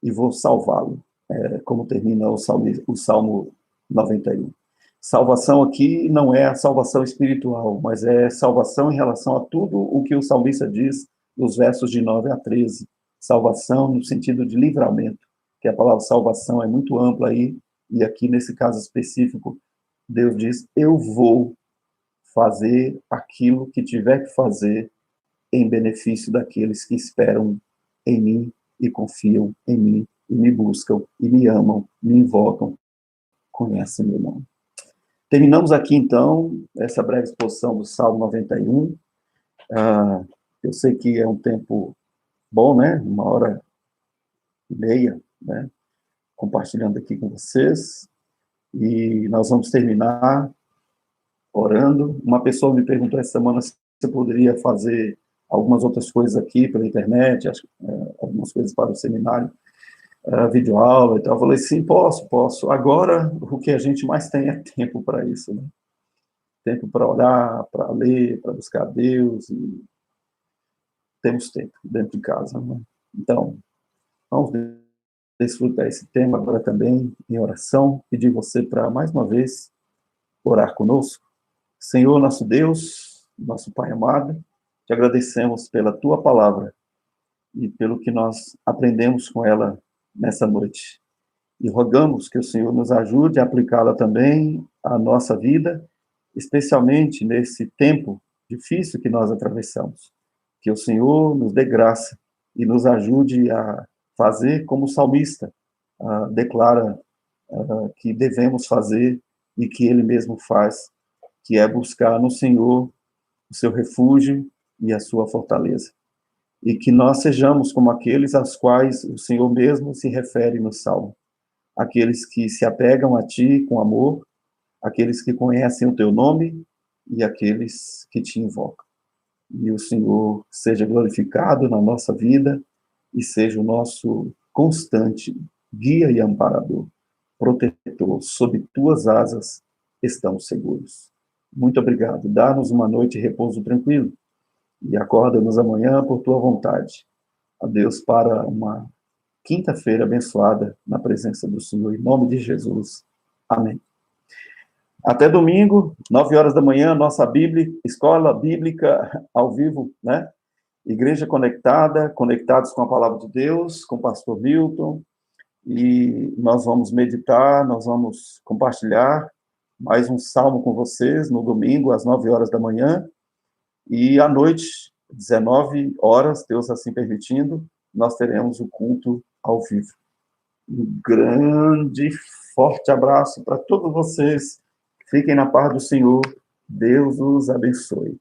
e vou salvá-lo, como termina o Salmo 91. Salvação aqui não é a salvação espiritual, mas é salvação em relação a tudo o que o salmista diz nos versos de 9 a 13. Salvação no sentido de livramento, que a palavra salvação é muito ampla aí, e aqui nesse caso específico, Deus diz, eu vou fazer aquilo que tiver que fazer em benefício daqueles que esperam em mim e confiam em mim, e me buscam, e me amam, me invocam, conhecem meu nome. Terminamos aqui, então, essa breve exposição do Salmo 91. Eu sei que é um tempo bom, né? 1h30, né? Compartilhando aqui com vocês. E nós vamos terminar orando. Uma pessoa me perguntou essa semana se você poderia fazer algumas outras coisas aqui pela internet, algumas coisas para o seminário, videoaula e tal. Eu falei, sim, posso. Agora, o que a gente mais tem é tempo para isso, né? Tempo para orar, para ler, para buscar Deus. temos tempo dentro de casa. Né? Então, vamos desfrutar esse tema agora também em oração. Pedir você para, mais uma vez, orar conosco. Senhor, nosso Deus, nosso Pai amado, te agradecemos pela tua palavra e pelo que nós aprendemos com ela nessa noite. E rogamos que o Senhor nos ajude a aplicá-la também à nossa vida, especialmente nesse tempo difícil que nós atravessamos. Que o Senhor nos dê graça e nos ajude a fazer como o salmista declara que devemos fazer e que ele mesmo faz, que é buscar no Senhor o seu refúgio e a sua fortaleza. E que nós sejamos como aqueles aos quais o Senhor mesmo se refere no Salmo. Aqueles que se apegam a ti com amor, aqueles que conhecem o teu nome e aqueles que te invocam. E o Senhor seja glorificado na nossa vida e seja o nosso constante guia e amparador, protetor. Sob tuas asas estamos seguros. Muito obrigado. Dá-nos uma noite de repouso tranquilo e acorda-nos amanhã por tua vontade. A Deus para uma quinta-feira abençoada na presença do Senhor, em nome de Jesus. Amém. Até domingo, 9 horas da manhã, nossa escola bíblica ao vivo, né? Igreja conectada, conectados com a palavra de Deus, com o pastor Milton, e nós vamos meditar, nós vamos compartilhar mais um salmo com vocês no domingo, às 9 horas da manhã, e à noite, 19 horas, Deus assim permitindo, nós teremos o culto ao vivo. Um grande, forte abraço para todos vocês. Fiquem na paz do Senhor. Deus os abençoe.